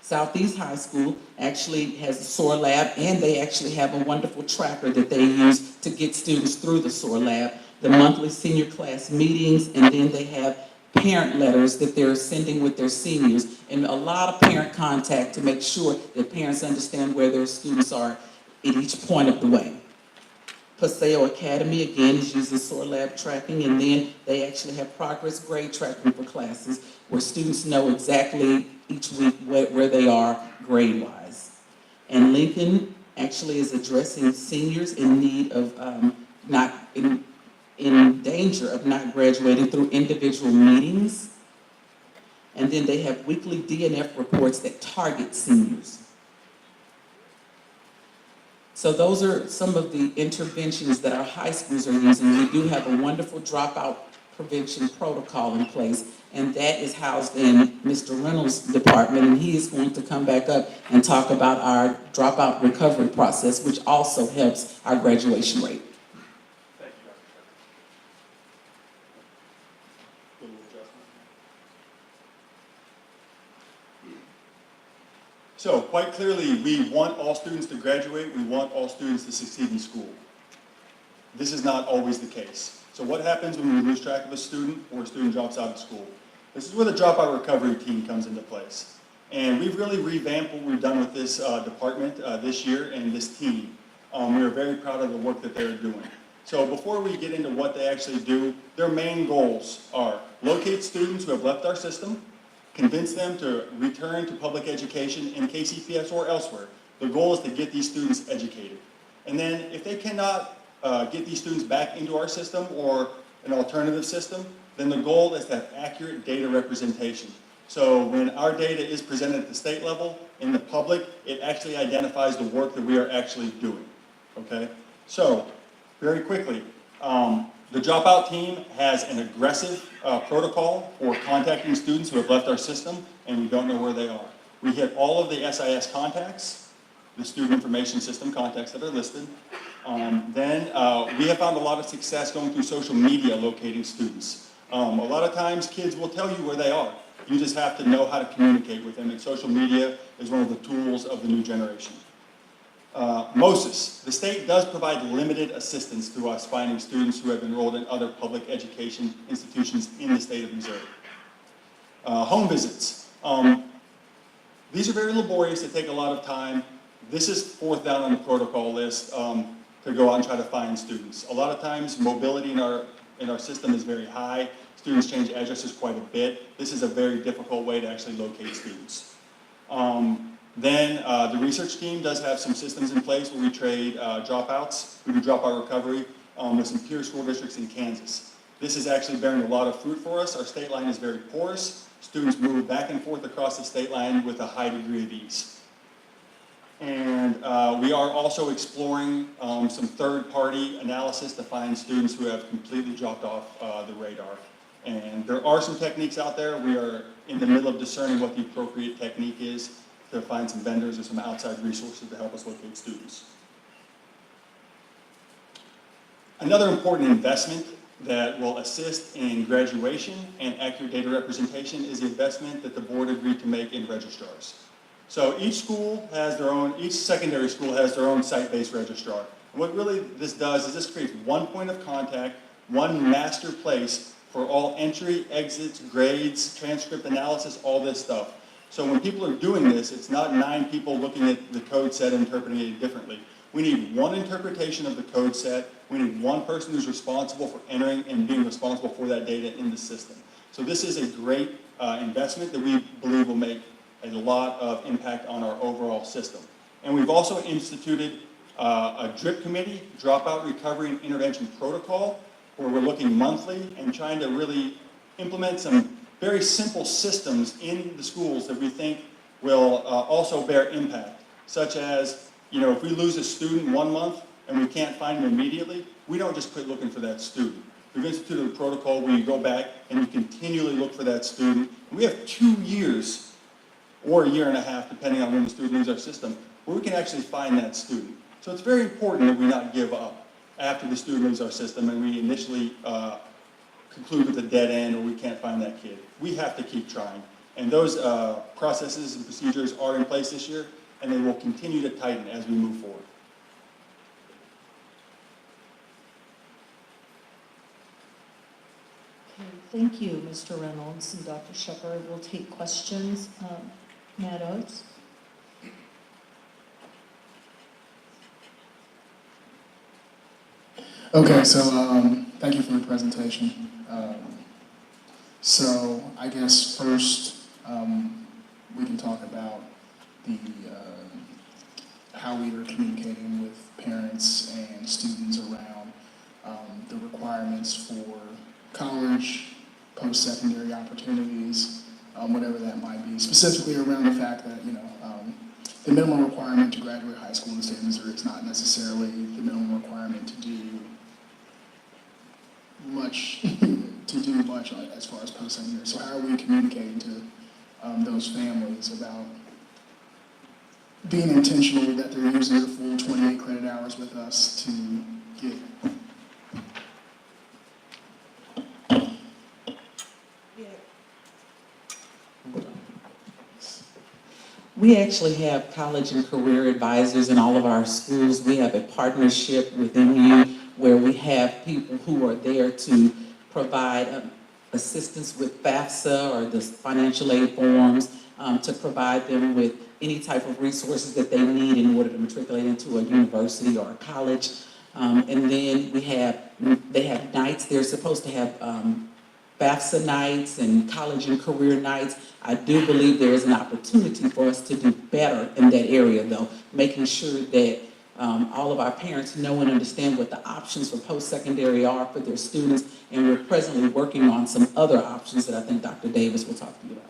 Southeast High School actually has a SOAR Lab, and they actually have a wonderful tracker that they use to get students through the SOAR Lab, the monthly senior class meetings, and then they have parent letters that they're sending with their seniors, and a lot of parent contact to make sure that parents understand where their students are at each point of the way. Paseo Academy, again, is using SOAR Lab tracking, and then they actually have progress grade tracking for classes where students know exactly each week where they are grade-wise. And Lincoln actually is addressing seniors in need of in danger of not graduating through individual meetings. And then they have weekly DNF reports that target seniors. So those are some of the interventions that our high schools are using. We do have a wonderful dropout prevention protocol in place, and that is housed in Mr. Reynolds' department, and he is going to come back up and talk about our dropout recovery process, which also helps our graduation rate. Thank you, Dr. So quite clearly, we want all students to graduate. We want all students to succeed in school. This is not always the case. So what happens when we lose track of a student or a student drops out of school? This is where the dropout recovery team comes into place. And we've really revamped what we've done with this department this year and this team. We are very proud of the work that they're doing. So before we get into what they actually do, their main goals are locate students who have left our system, convince them to return to public education in KCPS or elsewhere. The goal is to get these students educated. And then if they cannot get these students back into our system or an alternative system, then the goal is to have accurate data representation. So when our data is presented at the state level in the public, it actually identifies the work that we are actually doing, okay? So, very quickly, the dropout team has an aggressive protocol for contacting students who have left our system and we don't know where they are. We hit all of the SIS contacts, the student information system contacts that are listed. Then we have found a lot of success going through social media locating students. A lot of times kids will tell you where they are. You just have to know how to communicate with them, and social media is one of the tools of the new generation. MOSIS, the state does provide limited assistance to us finding students who have enrolled in other public education institutions in the state of Missouri. Home visits. These are very laborious, they take a lot of time. This is fourth down on the protocol list to go out and try to find students. A lot of times mobility in our system is very high. Students change addresses quite a bit. This is a very difficult way to actually locate students. Then the research team does have some systems in place where we trade dropouts. We do dropout recovery with some peer school districts in Kansas. This is actually bearing a lot of fruit for us. Our state line is very porous. Students move back and forth across the state line with a high degree of ease. And we are also exploring some third-party analysis to find students who have completely dropped off the radar. And there are some techniques out there. We are in the middle of discerning what the appropriate technique is to find some vendors or some outside resources to help us locate students. Another important investment that will assist in graduation and accurate data representation is the investment that the board agreed to make in registrars. So each school has their own, each secondary school has their own site-based registrar. And what really this does is this creates one point of contact, one master place for all entry, exits, grades, transcript analysis, all this stuff. So when people are doing this, it's not 9 people looking at the code set and interpreting it differently. We need one interpretation of the code set. We need one person who's responsible for entering and being responsible for that data in the system. So this is a great investment that we believe will make a lot of impact on our overall system. And we've also instituted a DRIP committee, Dropout Recovery and Intervention Protocol, where we're looking monthly and trying to really implement some very simple systems in the schools that we think will also bear impact, such as, you know, if we lose a student 1 month and we can't find them immediately, we don't just quit looking for that student. We've instituted a protocol where you go back and you continually look for that student. And we have 2 years or a year and a half, depending on when the student leaves our system, where we can actually find that student. So it's very important that we not give up after the student leaves our system and we initially conclude with a dead end or we can't find that kid. We have to keep trying. And those processes and procedures are in place this year, and they will continue to tighten as we move forward. Okay, thank you, Mr. Reynolds and Dr. Shepard. We'll take questions. Matt Oates. Okay, so thank you for the presentation. So I guess first we can talk about the how we are communicating with parents and students around the requirements for college, post-secondary opportunities, whatever that might be. Specifically around the fact that, you know, the minimum requirement to graduate high school in the state of Missouri is not necessarily the minimum requirement to do much as far as post-secondary. So how are we communicating to those families about being intentional that they're using the full 28 credit hours with us to get? We actually have college and career advisors in all of our schools. We have a partnership with MU where we have people who are there to provide assistance with FAFSA or the financial aid forms, to provide them with any type of resources that they need in order to matriculate into a university or a college. And then they have nights, they're supposed to have FAFSA nights and college and career nights. I do believe there is an opportunity for us to do better in that area, though, making sure that all of our parents know and understand what the options for post-secondary are for their students, and we're presently working on some other options that I think Dr. Davis will talk to you about.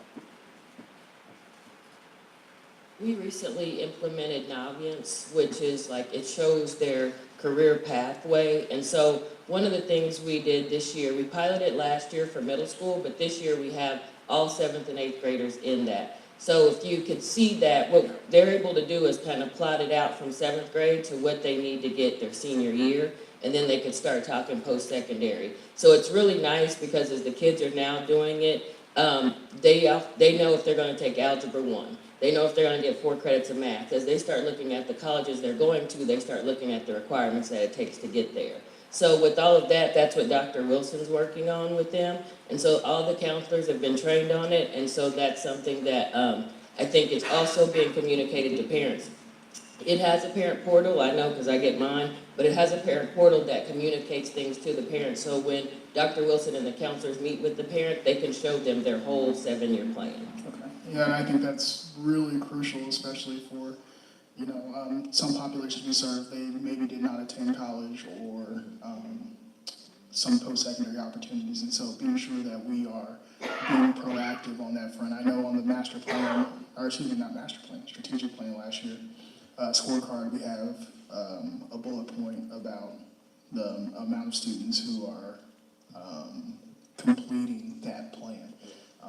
We recently implemented Naviance, which is like, it shows their career pathway. And so one of the things we did this year, we piloted last year for middle school, but this year we have all 7th and 8th graders in that. So if you could see that, what they're able to do is kind of plot it out from 7th grade to what they need to get their senior year, and then they could start talking post-secondary. So it's really nice because as the kids are now doing it, they know if they're going to take Algebra 1. They know if they're going to get 4 credits of math. As they start looking at the colleges they're going to, they start looking at the requirements that it takes to get there. So with all of that, that's what Dr. Wilson's working on with them. And so all the counselors have been trained on it, and so that's something that I think is also being communicated to parents. It has a parent portal, I know because I get mine, but it has a parent portal that communicates things to the parents. So when Dr. Wilson and the counselors meet with the parent, they can show them their whole 7-year plan. Yeah, and I think that's really crucial, especially for, some populations we serve, they maybe did not attend college or some post-secondary opportunities, and so being sure that we are being proactive on that front. I know on the master plan, or excuse me, not master plan, strategic plan last year, scorecard, we have a bullet point about the amount of students who are completing that plan.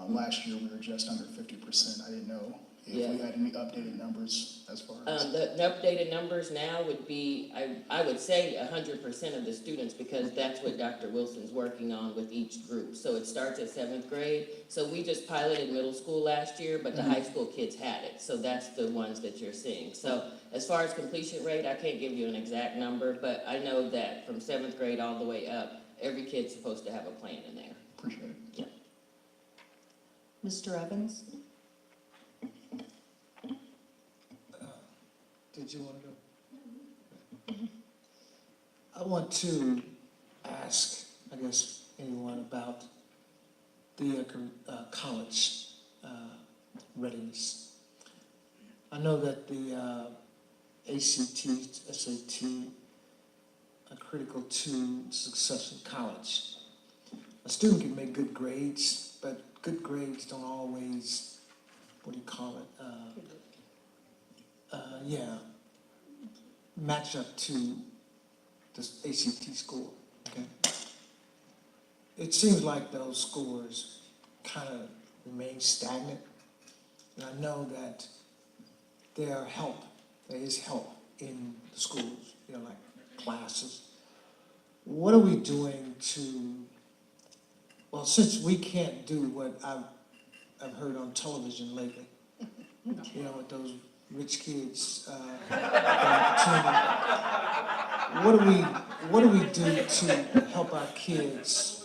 Last year, we were just under 50%. I didn't know if we had any updated numbers as far as... The updated numbers now would be, I would say 100% of the students, because that's what Dr. Wilson's working on with each group. So it starts at 7th grade. So we just piloted middle school last year, but the high school kids had it. So that's the ones that you're seeing. So as far as completion rate, I can't give you an exact number, but I know that from 7th grade all the way up, every kid's supposed to have a plan in there. Appreciate it. Yeah. Mr. Evans? Did you want to go? I want to ask, I guess, anyone about the college readiness. I know that the ACT, SAT are critical to success in college. A student can make good grades, but good grades don't always, match up to the ACT score, okay? It seems like those scores kind of remain stagnant, and I know that there is help in the schools, like classes. What are we doing to, well, since we can't do what I've heard on television lately, with those rich kids opportunity. What do we do to help our kids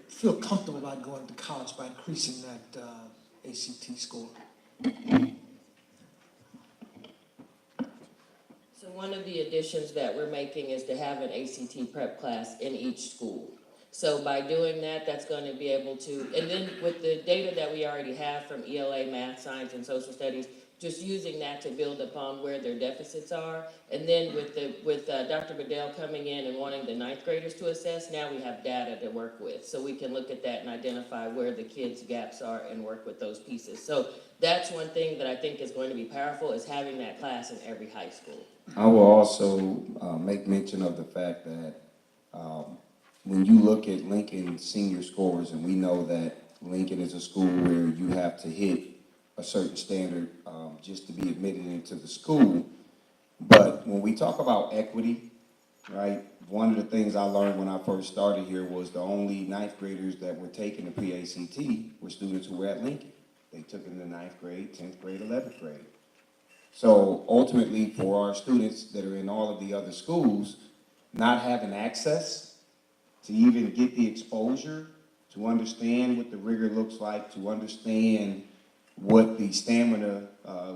feel comfortable about going to college by increasing that ACT score? So one of the additions that we're making is to have an ACT prep class in each school. So by doing that, that's going to be able to, and then with the data that we already have from ELA, math, science, and social studies, just using that to build upon where their deficits are. And then with Dr. Bedell coming in and wanting the 9th graders to assess, now we have data to work with. So we can look at that and identify where the kids' gaps are and work with those pieces. So that's one thing that I think is going to be powerful, is having that class in every high school. I will also make mention of the fact that when you look at Lincoln senior scores, and we know that Lincoln is a school where you have to hit a certain standard just to be admitted into the school. But when we talk about equity, right, one of the things I learned when I first started here was the only 9th graders that were taking the pre-ACT were students who were at Lincoln. They took it in the 9th grade, 10th grade, 11th grade. So ultimately, for our students that are in all of the other schools, not having access to even get the exposure, to understand what the rigor looks like, to understand what the stamina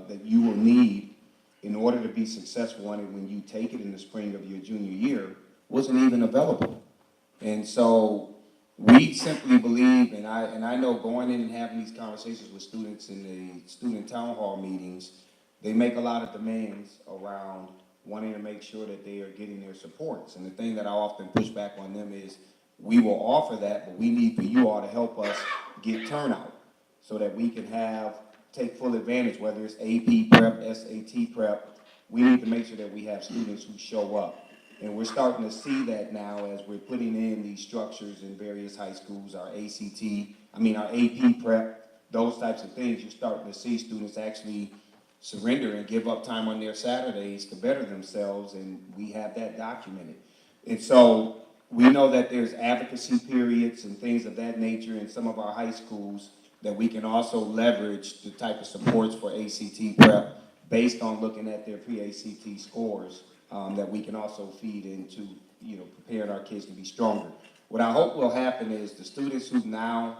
that you will need in order to be successful on it when you take it in the spring of your junior year, wasn't even available. And so we simply believe, and I know going in and having these conversations with students in the student town hall meetings, they make a lot of demands around wanting to make sure that they are getting their supports. And the thing that I often push back on them is, we will offer that, but we need for you all to help us get turnout so that we can take full advantage, whether it's AP prep, SAT prep. We need to make sure that we have students who show up. And we're starting to see that now as we're putting in these structures in various high schools, our AP prep, those types of things. You're starting to see students actually surrender and give up time on their Saturdays to better themselves, and we have that documented. And so we know that there's advocacy periods and things of that nature in some of our high schools that we can also leverage the type of supports for ACT prep based on looking at their pre-ACT scores that we can also feed into, preparing our kids to be stronger. What I hope will happen is the students who now,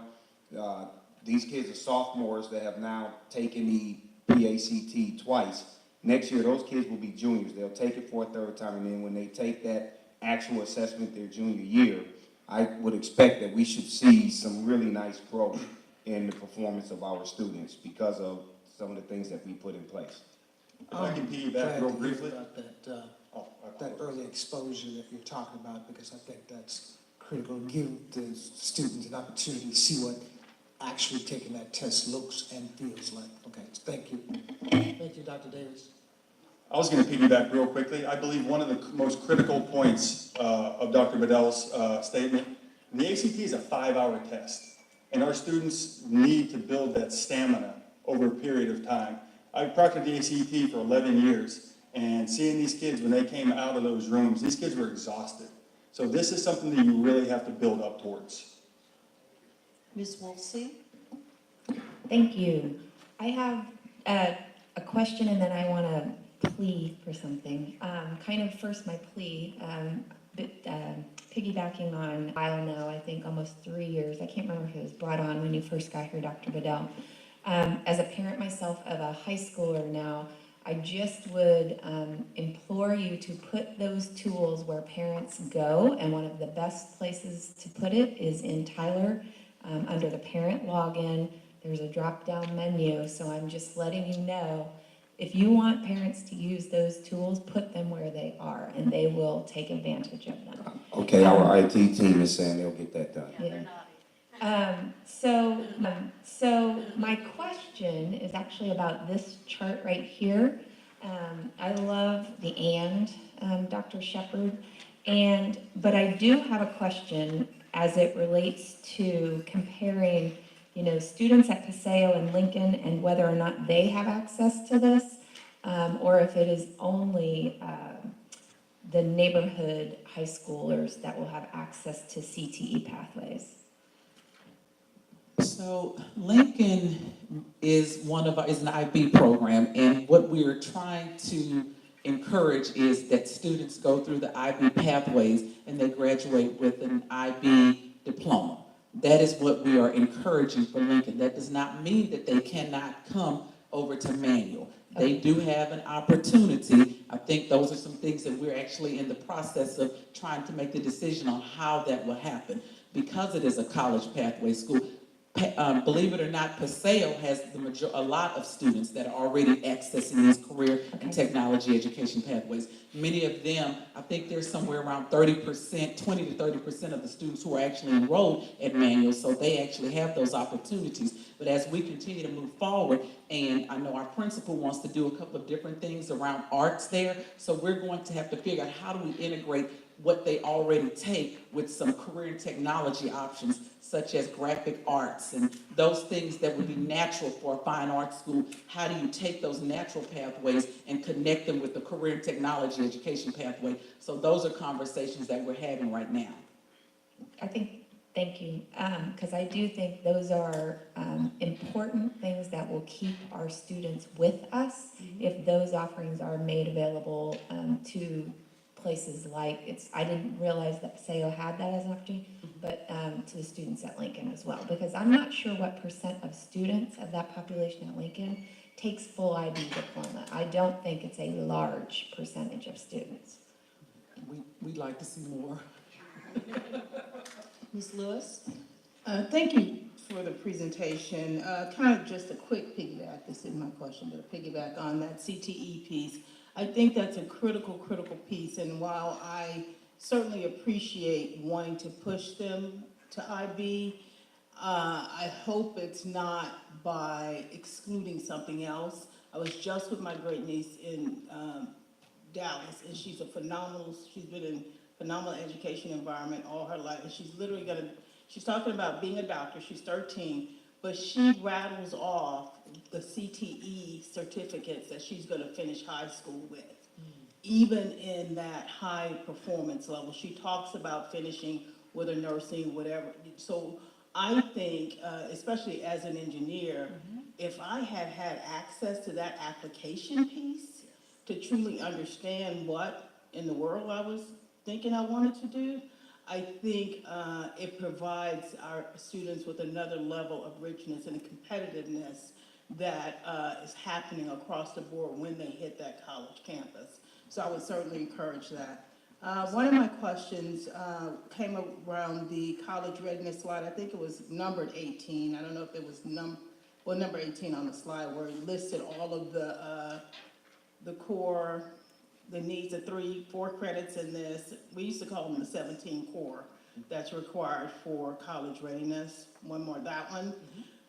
these kids are sophomores that have now taken the pre-ACT twice. Next year, those kids will be juniors. They'll take it for a third time, and then when they take that actual assessment their junior year, I would expect that we should see some really nice growth in the performance of our students because of some of the things that we put in place. If I can piggyback real briefly. About that early exposure that you're talking about, because I think that's critical. Give the students an opportunity to see what actually taking that test looks and feels like. Okay, thank you. Thank you, Dr. Davis. I was going to piggyback real quickly. I believe one of the most critical points of Dr. Bedell's statement, the ACT is a 5-hour test, and our students need to build that stamina over a period of time. I've proctored the ACT for 11 years, and seeing these kids when they came out of those rooms, these kids were exhausted. So this is something that you really have to build up towards. Ms. Wolsey? Thank you. I have a question, and then I want to plea for something. Kind of first my plea, piggybacking on, I don't know, I think almost 3 years. I can't remember if it was brought on when you first got here, Dr. Bedell. As a parent myself of a high schooler now, I just would implore you to put those tools where parents go, and one of the best places to put it is in Tyler, under the parent login. There's a drop-down menu, so I'm just letting you know, if you want parents to use those tools, put them where they are, and they will take advantage of them. Okay, our IT team is saying they'll get that done. Yeah. So my question is actually about this chart right here. I love the Dr. Shepard, but I do have a question as it relates to comparing, students at Paseo and Lincoln and whether or not they have access to this, or if it is only the neighborhood high schoolers that will have access to CTE pathways. So Lincoln is an IB program, and what we're trying to encourage is that students go through the IB pathways and they graduate with an IB diploma. That is what we are encouraging for Lincoln. That does not mean that they cannot come over to Manual. They do have an opportunity. I think those are some things that we're actually in the process of trying to make the decision on how that will happen. Because it is a college pathway school, believe it or not, Paseo has a lot of students that are already accessing these career and technology education pathways. Many of them, I think there's somewhere around 30%, 20 to 30% of the students who are actually enrolled at Manual, so they actually have those opportunities. But as we continue to move forward, and I know our principal wants to do a couple of different things around arts there, so we're going to have to figure out how do we integrate what they already take with some career and technology options, such as graphic arts and those things that would be natural for a fine arts school. How do you take those natural pathways and connect them with the career and technology education pathway? So those are conversations that we're having right now. Thank you, because I do think those are important things that will keep our students with us if those offerings are made available to places like, I didn't realize that Paseo had that as an opportunity, but to the students at Lincoln as well, because I'm not sure what % of students of that population at Lincoln takes full IB diploma. I don't think it's a large percentage of students. We'd like to see more. Ms. Lewis? Thank you for the presentation. Kind of just a quick piggyback, this isn't my question, but a piggyback on that CTE piece. I think that's a critical piece, and while I certainly appreciate wanting to push them to IB, I hope it's not by excluding something else. I was just with my great niece in Dallas, and she's been in phenomenal education environment all her life, and she's talking about being a doctor, she's 13, but she rattles off the CTE certificates that she's gonna finish high school with. Even in that high performance level, she talks about finishing with a nursing, whatever. So I think, especially as an engineer, if I had had access to that application piece to truly understand what in the world I was thinking I wanted to do, I think it provides our students with another level of richness and competitiveness that is happening across the board when they hit that college campus. So I would certainly encourage that. One of my questions came around the college readiness slide. I think it was numbered 18. I don't know if it was number 18 on the slide, where it listed all of the core, the needs of 4 credits in this. We used to call them the 17 core that's required for college readiness. One more, that one.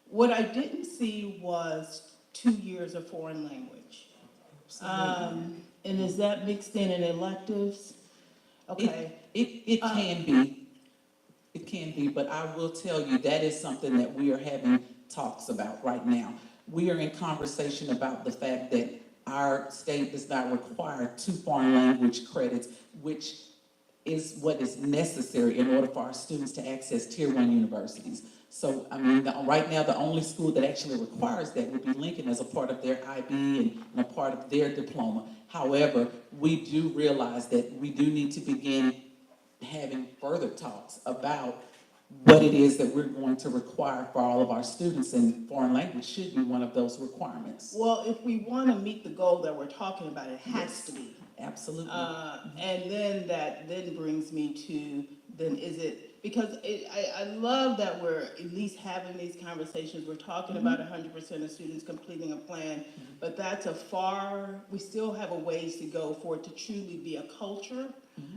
What I didn't see was 2 years of foreign language. And is that mixed in electives? Okay. It can be. It can be, but I will tell you that is something that we are having talks about right now. We are in conversation about the fact that our state does not require 2 foreign language credits, which is what is necessary in order for our students to access Tier 1 universities. So, I mean, right now, the only school that actually requires that would be Lincoln as a part of their IB and a part of their diploma. However, we do realize that we do need to begin having further talks about what it is that we're going to require for all of our students, and foreign language should be one of those requirements. Well, if we want to meet the goal that we're talking about, it has to be. Absolutely. And then that brings me to, then is it, because I love that we're at least having these conversations. We're talking about 100% of students completing a plan, but that's we still have a ways to go for it to truly be a culture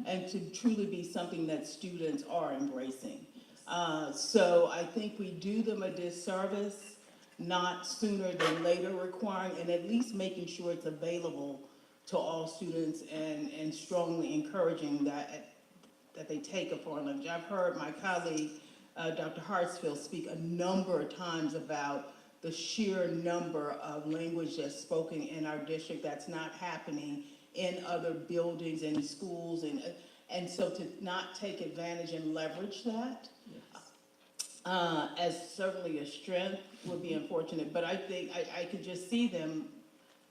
and to truly be something that students are embracing. So I think we do them a disservice, not sooner than later requiring, and at least making sure it's available to all students and strongly encouraging that they take a foreign language. I've heard my colleague, Dr. Hartsfield, speak a number of times about the sheer number of language that's spoken in our district that's not happening in other buildings and schools, and so to not take advantage and leverage that as certainly a strength would be unfortunate, but I think I could just see them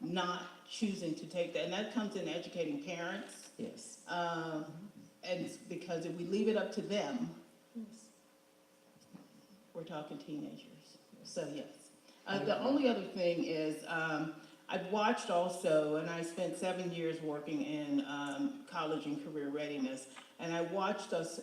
not choosing to take that, and that comes in educating parents. Yes. And because if we leave it up to them, we're talking teenagers. So yes. The only other thing is I've watched also, and I spent 7 years working in college and career readiness, and I watched us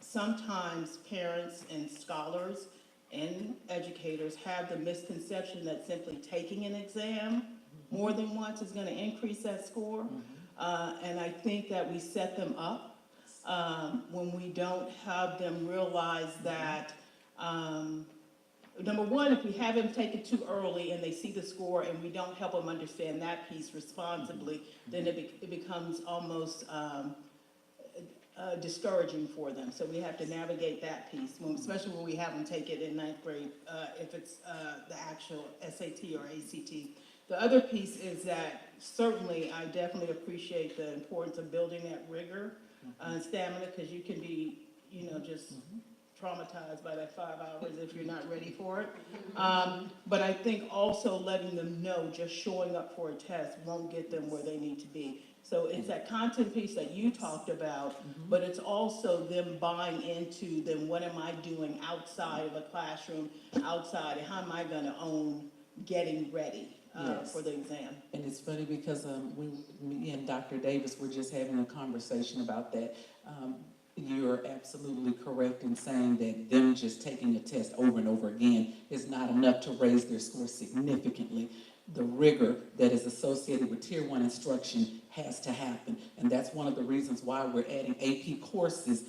sometimes parents and scholars and educators have the misconception that simply taking an exam more than once is going to increase that score. And I think that we set them up when we don't have them realize that, number one, if we have them take it too early and they see the score and we don't help them understand that piece responsibly, then it becomes almost discouraging for them. So we have to navigate that piece, especially when we have them take it in 9th grade, if it's the actual SAT or ACT. The other piece is that certainly I definitely appreciate the importance of building that rigor and stamina, because you can be, just traumatized by that 5 hours if you're not ready for it. But I think also letting them know just showing up for a test won't get them where they need to be. So it's that content piece that you talked about, but it's also them buying into then what am I doing outside of a classroom, outside, and how am I going to own getting ready Yes. for the exam. And it's funny because me and Dr. Davis were just having a conversation about that. You're absolutely correct in saying that them just taking a test over and over again is not enough to raise their score significantly. The rigor that is associated with Tier 1 instruction has to happen. And that's one of the reasons why we're adding AP courses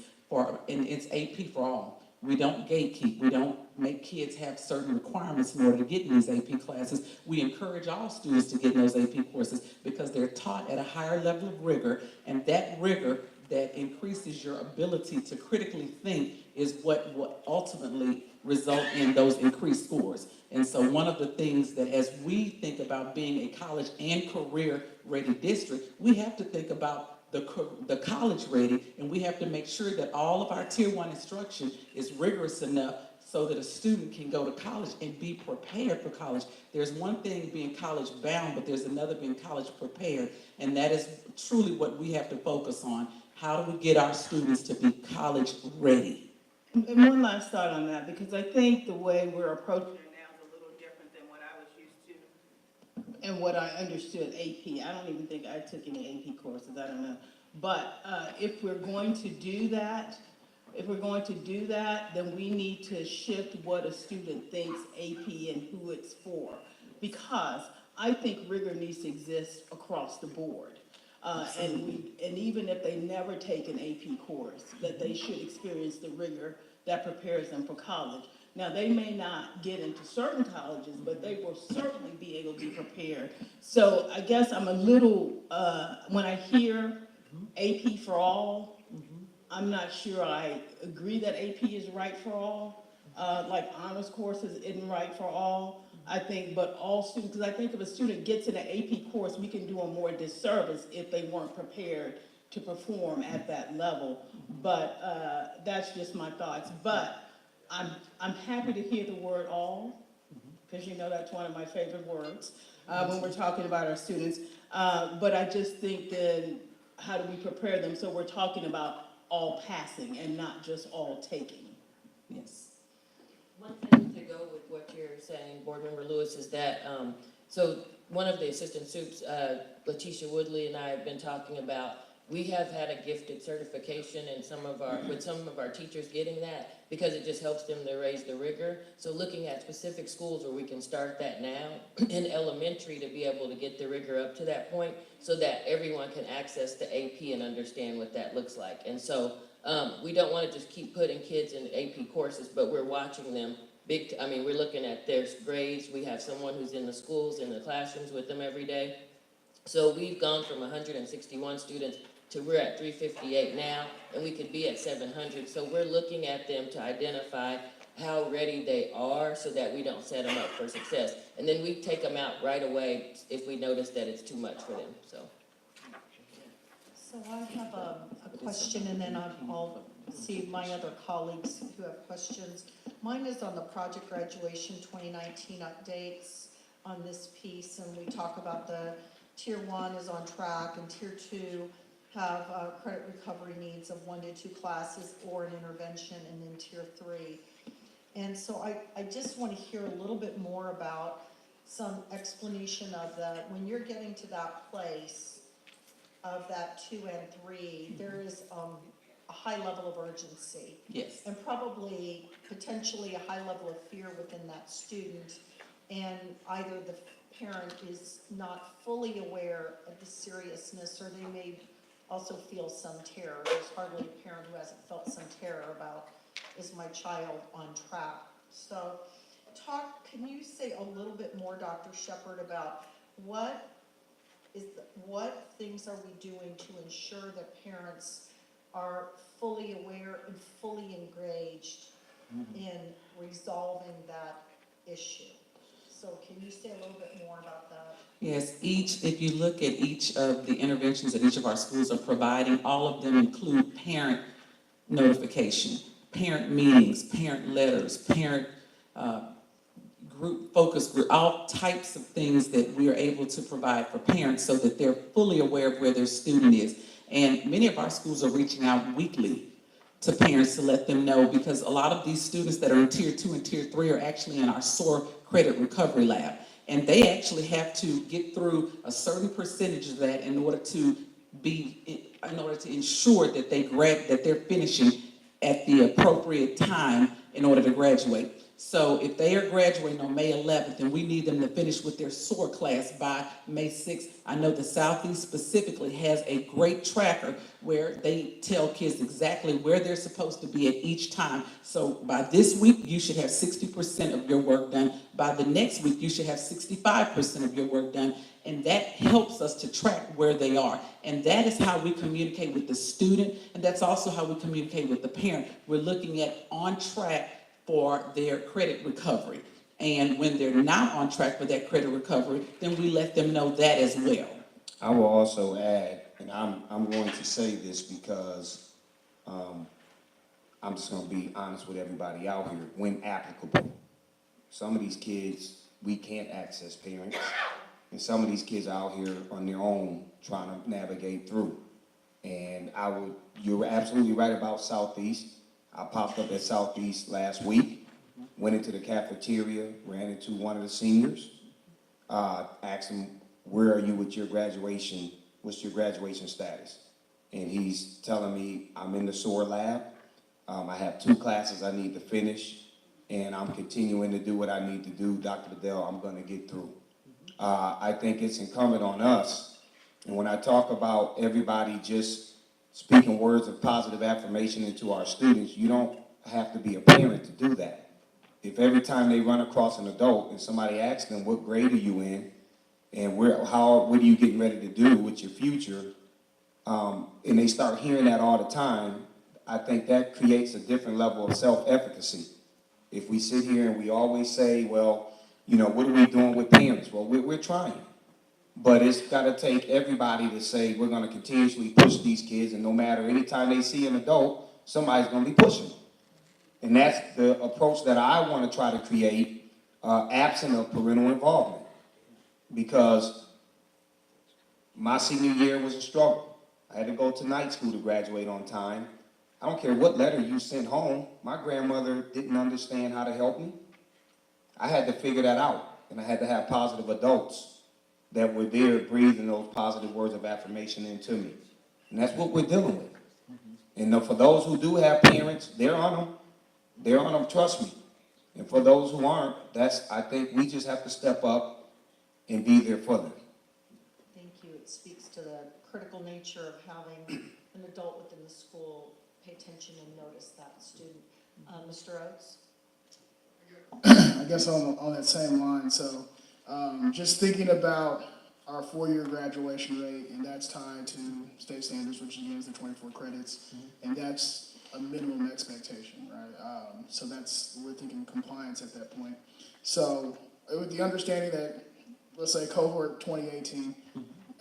and it's AP for all. We don't gatekeep. We don't make kids have certain requirements in order to get in these AP classes. We encourage all students to get in those AP courses because they're taught at a higher level of rigor, and that rigor that increases your ability to critically think is what will ultimately result in those increased scores. And so one of the things that as we think about being a college and career ready district, we have to think about the college ready, and we have to make sure that all of our Tier 1 instruction is rigorous enough so that a student can go to college and be prepared for college. There's one thing being college bound, but there's another being college prepared, and that is truly what we have to focus on. How do we get our students to be college ready? And one last thought on that, because I think the way we're approaching it now is a little different than what I was used to and what I understood AP. I don't even think I took any AP courses, I don't know. But if we're going to do that, then we need to shift what a student thinks AP and who it's for. Because I think rigor needs to exist across the board. And even if they never take an AP course, that they should experience the rigor that prepares them for college. Now, they may not get into certain colleges, but they will certainly be able to be prepared. So I guess I'm a little, when I hear AP for all, I'm not sure I agree that AP is right for all. Like honors courses isn't right for all. I think, but all students, because I think if a student gets in an AP course, we can do them more disservice if they weren't prepared to perform at that level. But that's just my thoughts. But I'm happy to hear the word all, because you know that's one of my favorite words when we're talking about our students. But I just think then, how do we prepare them so we're talking about all passing and not just all taking? Yes. One thing to go with what you're saying, Board Member Lewis, is that, so one of the assistant soups, Letitia Woodley and I have been talking about, we have had a gifted certification in with some of our teachers getting that, because it just helps them to raise the rigor. So looking at specific schools where we can start that now in elementary to be able to get the rigor up to that point so that everyone can access the AP and understand what that looks like. And so we don't want to just keep putting kids in AP courses, but we're watching them. We're looking at their grades. We have someone who's in the schools, in the classrooms with them every day. So we've gone from 161 students to we're at 358 now, and we could be at 700. So we're looking at them to identify how ready they are so that we don't set them up for success. And then we take them out right away if we notice that it's too much for them. So I have a question, and then I'll see my other colleagues who have questions. Mine is on the project graduation 2019 updates on this piece, and we talk about the Tier 1 is on track, and Tier 2 have credit recovery needs of 1 to 2 classes or an intervention, and then Tier 3. And so I just want to hear a little bit more about some explanation of that. When you're getting to that place of that 2 and 3, there is a high level of urgency. Yes. And probably potentially a high level of fear within that student, and either the parent is not fully aware of the seriousness, or they may also feel some terror. There's hardly a parent who hasn't felt some terror about, is my child on track? So can you say a little bit more, Dr. Shepard, about what things are we doing to ensure that parents are fully aware and fully engaged in resolving that issue? So can you say a little bit more about that? Yes, if you look at each of the interventions that each of our schools are providing, all of them include parent notification, parent meetings, parent letters, parent group, focus group, all types of things that we are able to provide for parents so that they're fully aware of where their student is. And many of our schools are reaching out weekly to parents to let them know, because a lot of these students that are in Tier 2 and Tier 3 are actually in our SOAR credit recovery lab. And they actually have to get through a certain percentage of that in order to ensure that that they're finishing at the appropriate time in order to graduate. So if they are graduating on May 11th and we need them to finish with their SOAR class by May 6th, I know the Southeast specifically has a great tracker where they tell kids exactly where they're supposed to be at each time. So by this week, you should have 60% of your work done. By the next week, you should have 65% of your work done. And that helps us to track where they are. And that is how we communicate with the student, and that's also how we communicate with the parent. We're looking at on track for their credit recovery. And when they're not on track for that credit recovery, then we let them know that as well. I will also add, and I'm going to say this because I'm just going to be honest with everybody out here, when applicable. Some of these kids, we can't access parents, and some of these kids are out here on their own trying to navigate through. And you're absolutely right about Southeast. I popped up at Southeast last week, went into the cafeteria, ran into one of the seniors, asked him, where are you with your graduation? What's your graduation status? And he's telling me, I'm in the SOAR lab. I have 2 classes I need to finish, and I'm continuing to do what I need to do. Dr. Bedell, I'm going to get through. I think it's incumbent on us. And when I talk about everybody just speaking words of positive affirmation into our students, you don't have to be a parent to do that. If every time they run across an adult and somebody asks them, what grade are you in? And what are you getting ready to do with your future? And they start hearing that all the time, I think that creates a different level of self-efficacy. If we sit here and we always say, well, you know, what are we doing with parents? Well, we're trying. But it's got to take everybody to say, we're going to continuously push these kids, and no matter any time they see an adult, somebody's going to be pushing them. And that's the approach that I want to try to create, absent of parental involvement. Because my senior year was a struggle. I had to go to night school to graduate on time. I don't care what letter you sent home. My grandmother didn't understand how to help me. I had to figure that out, and I had to have positive adults that were there breathing those positive words of affirmation into me. And that's what we're dealing with. And for those who do have parents, they're on them. They're on them, trust me. And for those who aren't, I think we just have to step up and be there for them. Thank you. It speaks to the critical nature of having an adult within the school pay attention and notice that student. Mr. Oates? I guess on that same line, so just thinking about our 4-year graduation rate, and that's tied to state standards, which again is the 24 credits, and that's a minimum expectation, right? So we're thinking compliance at that point. So with the understanding that, let's say cohort 2018,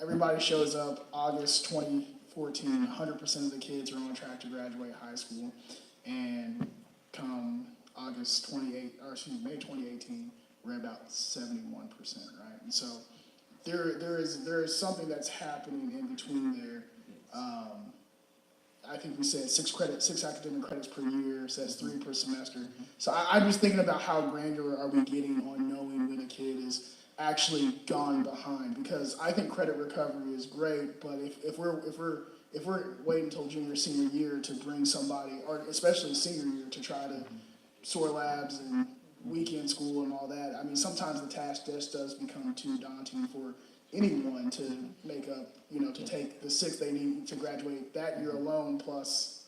everybody shows up August 2014, 100% of the kids are on track to graduate high school, and come May 2018, we're about 71%, right? And so there is something that's happening in between there. I think we said 6 academic credits per year, so that's 3 per semester. So I'm just thinking about how granular are we getting on knowing when a kid is actually gone behind, because I think credit recovery is great, but if we're waiting until junior, senior year to bring somebody, or especially senior year, to try to SOAR labs and weekend school and all that, I mean, sometimes the task just does become too daunting for anyone to make up, to take the 6 they need to graduate that year alone, plus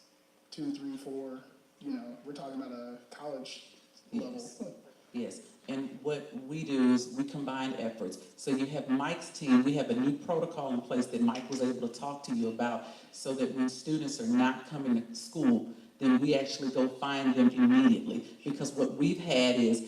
2, 3, 4, we're talking about a college level. Yes, and what we do is we combine efforts. So you have Mike's team, we have a new protocol in place that Mike was able to talk to you about, so that when students are not coming to school, then we actually go find them immediately. Because what we've had is,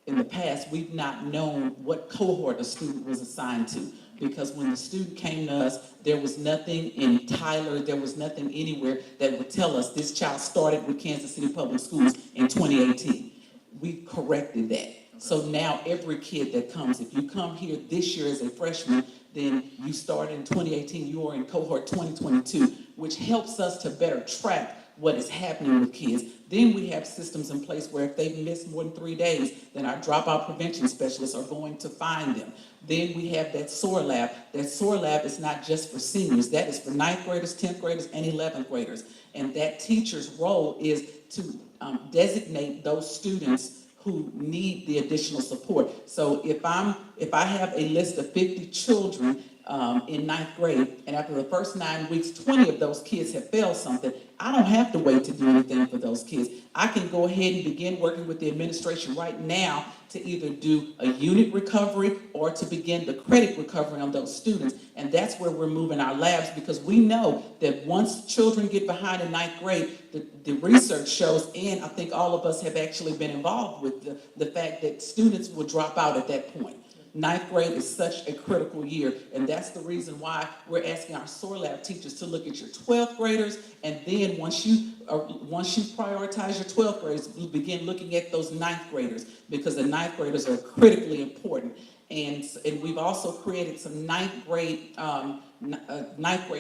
in the past, we've not known what cohort a student was assigned to. Because when the student came to us, there was nothing in Tyler, there was nothing anywhere that would tell us this child started with Kansas City Public Schools in 2018. We corrected that. So now every kid that comes, if you come here this year as a freshman, then you started in 2018, you are in cohort 2022, which helps us to better track what is happening with kids. Then we have systems in place where if they've missed more than 3 days, then our dropout prevention specialists are going to find them. Then we have that SOAR lab. That SOAR lab is not just for seniors. That is for 9th graders, 10th graders, and 11th graders. And that teacher's role is to designate those students who need the additional support. So if I have a list of 50 children in 9th grade, and after the first 9 weeks, 20 of those kids have failed something, I don't have to wait to do anything for those kids. I can go ahead and begin working with the administration right now to either do a unit recovery or to begin the credit recovery on those students. And that's where we're moving our labs, because we know that once children get behind in 9th grade, the research shows, and I think all of us have actually been involved with the fact that students will drop out at that point. 9th grade is such a critical year, and that's the reason why we're asking our SOAR lab teachers to look at your 12th graders, and then once you prioritize your 12th graders, you begin looking at those 9th graders, because the 9th graders are critically important. And we've also created some 9th grade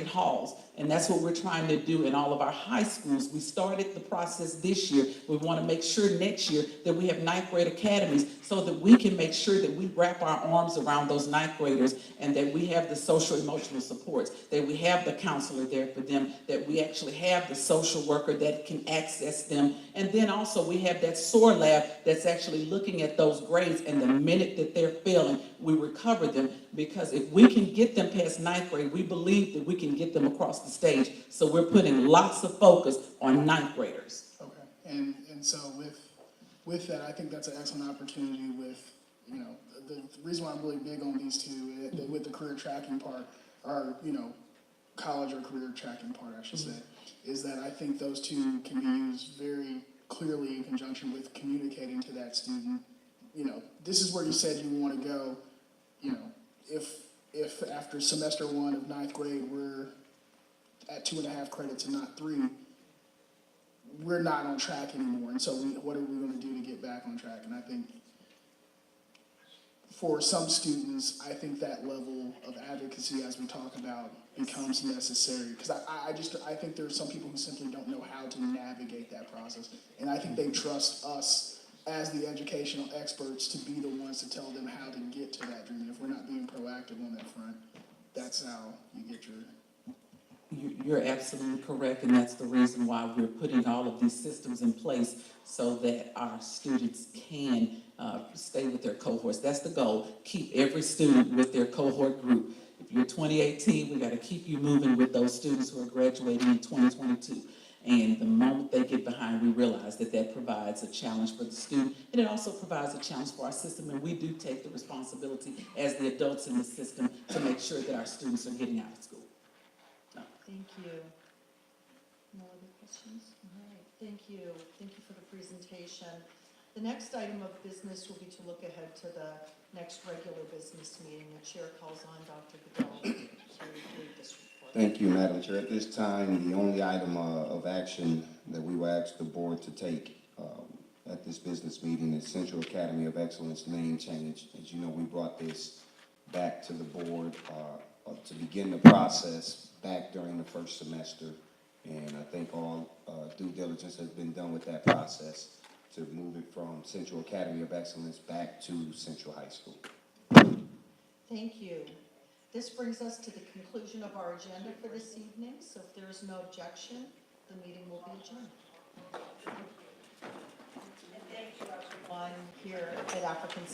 halls, and that's what we're trying to do in all of our high schools. We started the process this year. We want to make sure next year that we have 9th grade academies so that we can make sure that we wrap our arms around those 9th graders, and that we have the social emotional supports, that we have the counselor there for them, that we actually have the social worker that can access them. And then also we have that SOAR lab that's actually looking at those grades, and the minute that they're failing, we recover them, because if we can get them past 9th grade, we believe that we can get them across the stage. So we're putting lots of focus on 9th graders. Okay, and so with that, I think that's an excellent opportunity with, you know, the reason why I'm really big on these two, with the career tracking part, or, you know, college or career tracking part, I should say, is that I think those two can be used very clearly in conjunction with communicating to that student, you know, this is where you said you want to go. You know, if after semester 1 of 9th grade we're at 2.5 credits and not 3, we're not on track anymore. And so what are we going to do to get back on track? And I think for some students, I think that level of advocacy, as we talk about, becomes necessary. Because I think there are some people who simply don't know how to navigate that process. And I think they trust us as the educational experts to be the ones to tell them how to get to that dream. And if we're not being proactive on that front, that's how you get your... You're absolutely correct, and that's the reason why we're putting all of these systems in place so that our students can stay with their cohorts. That's the goal, keep every student with their cohort group. If you're 2018, we got to keep you moving with those students who are graduating in 2022. And the moment they get behind, we realize that that provides a challenge for the student, and it also provides a challenge for our system, and we do take the responsibility as the adults in the system to make sure that our students are getting out of school. Thank you. No other questions? All right, thank you. Thank you for the presentation. The next item of business will be to look ahead to the next regular business meeting. The chair calls on Dr. Goodell to read this report. Thank you, Madam Chair. At this time, the only item of action that we will ask the board to take at this business meeting is Central Academy of Excellence name change. As you know, we brought this back to the board to begin the process back during the first semester, and I think all due diligence has been done with that process to move it from Central Academy of Excellence back to Central High School. Thank you. This brings us to the conclusion of our agenda for this evening, so if there is no objection, the meeting will be adjourned. And thank you everyone here at African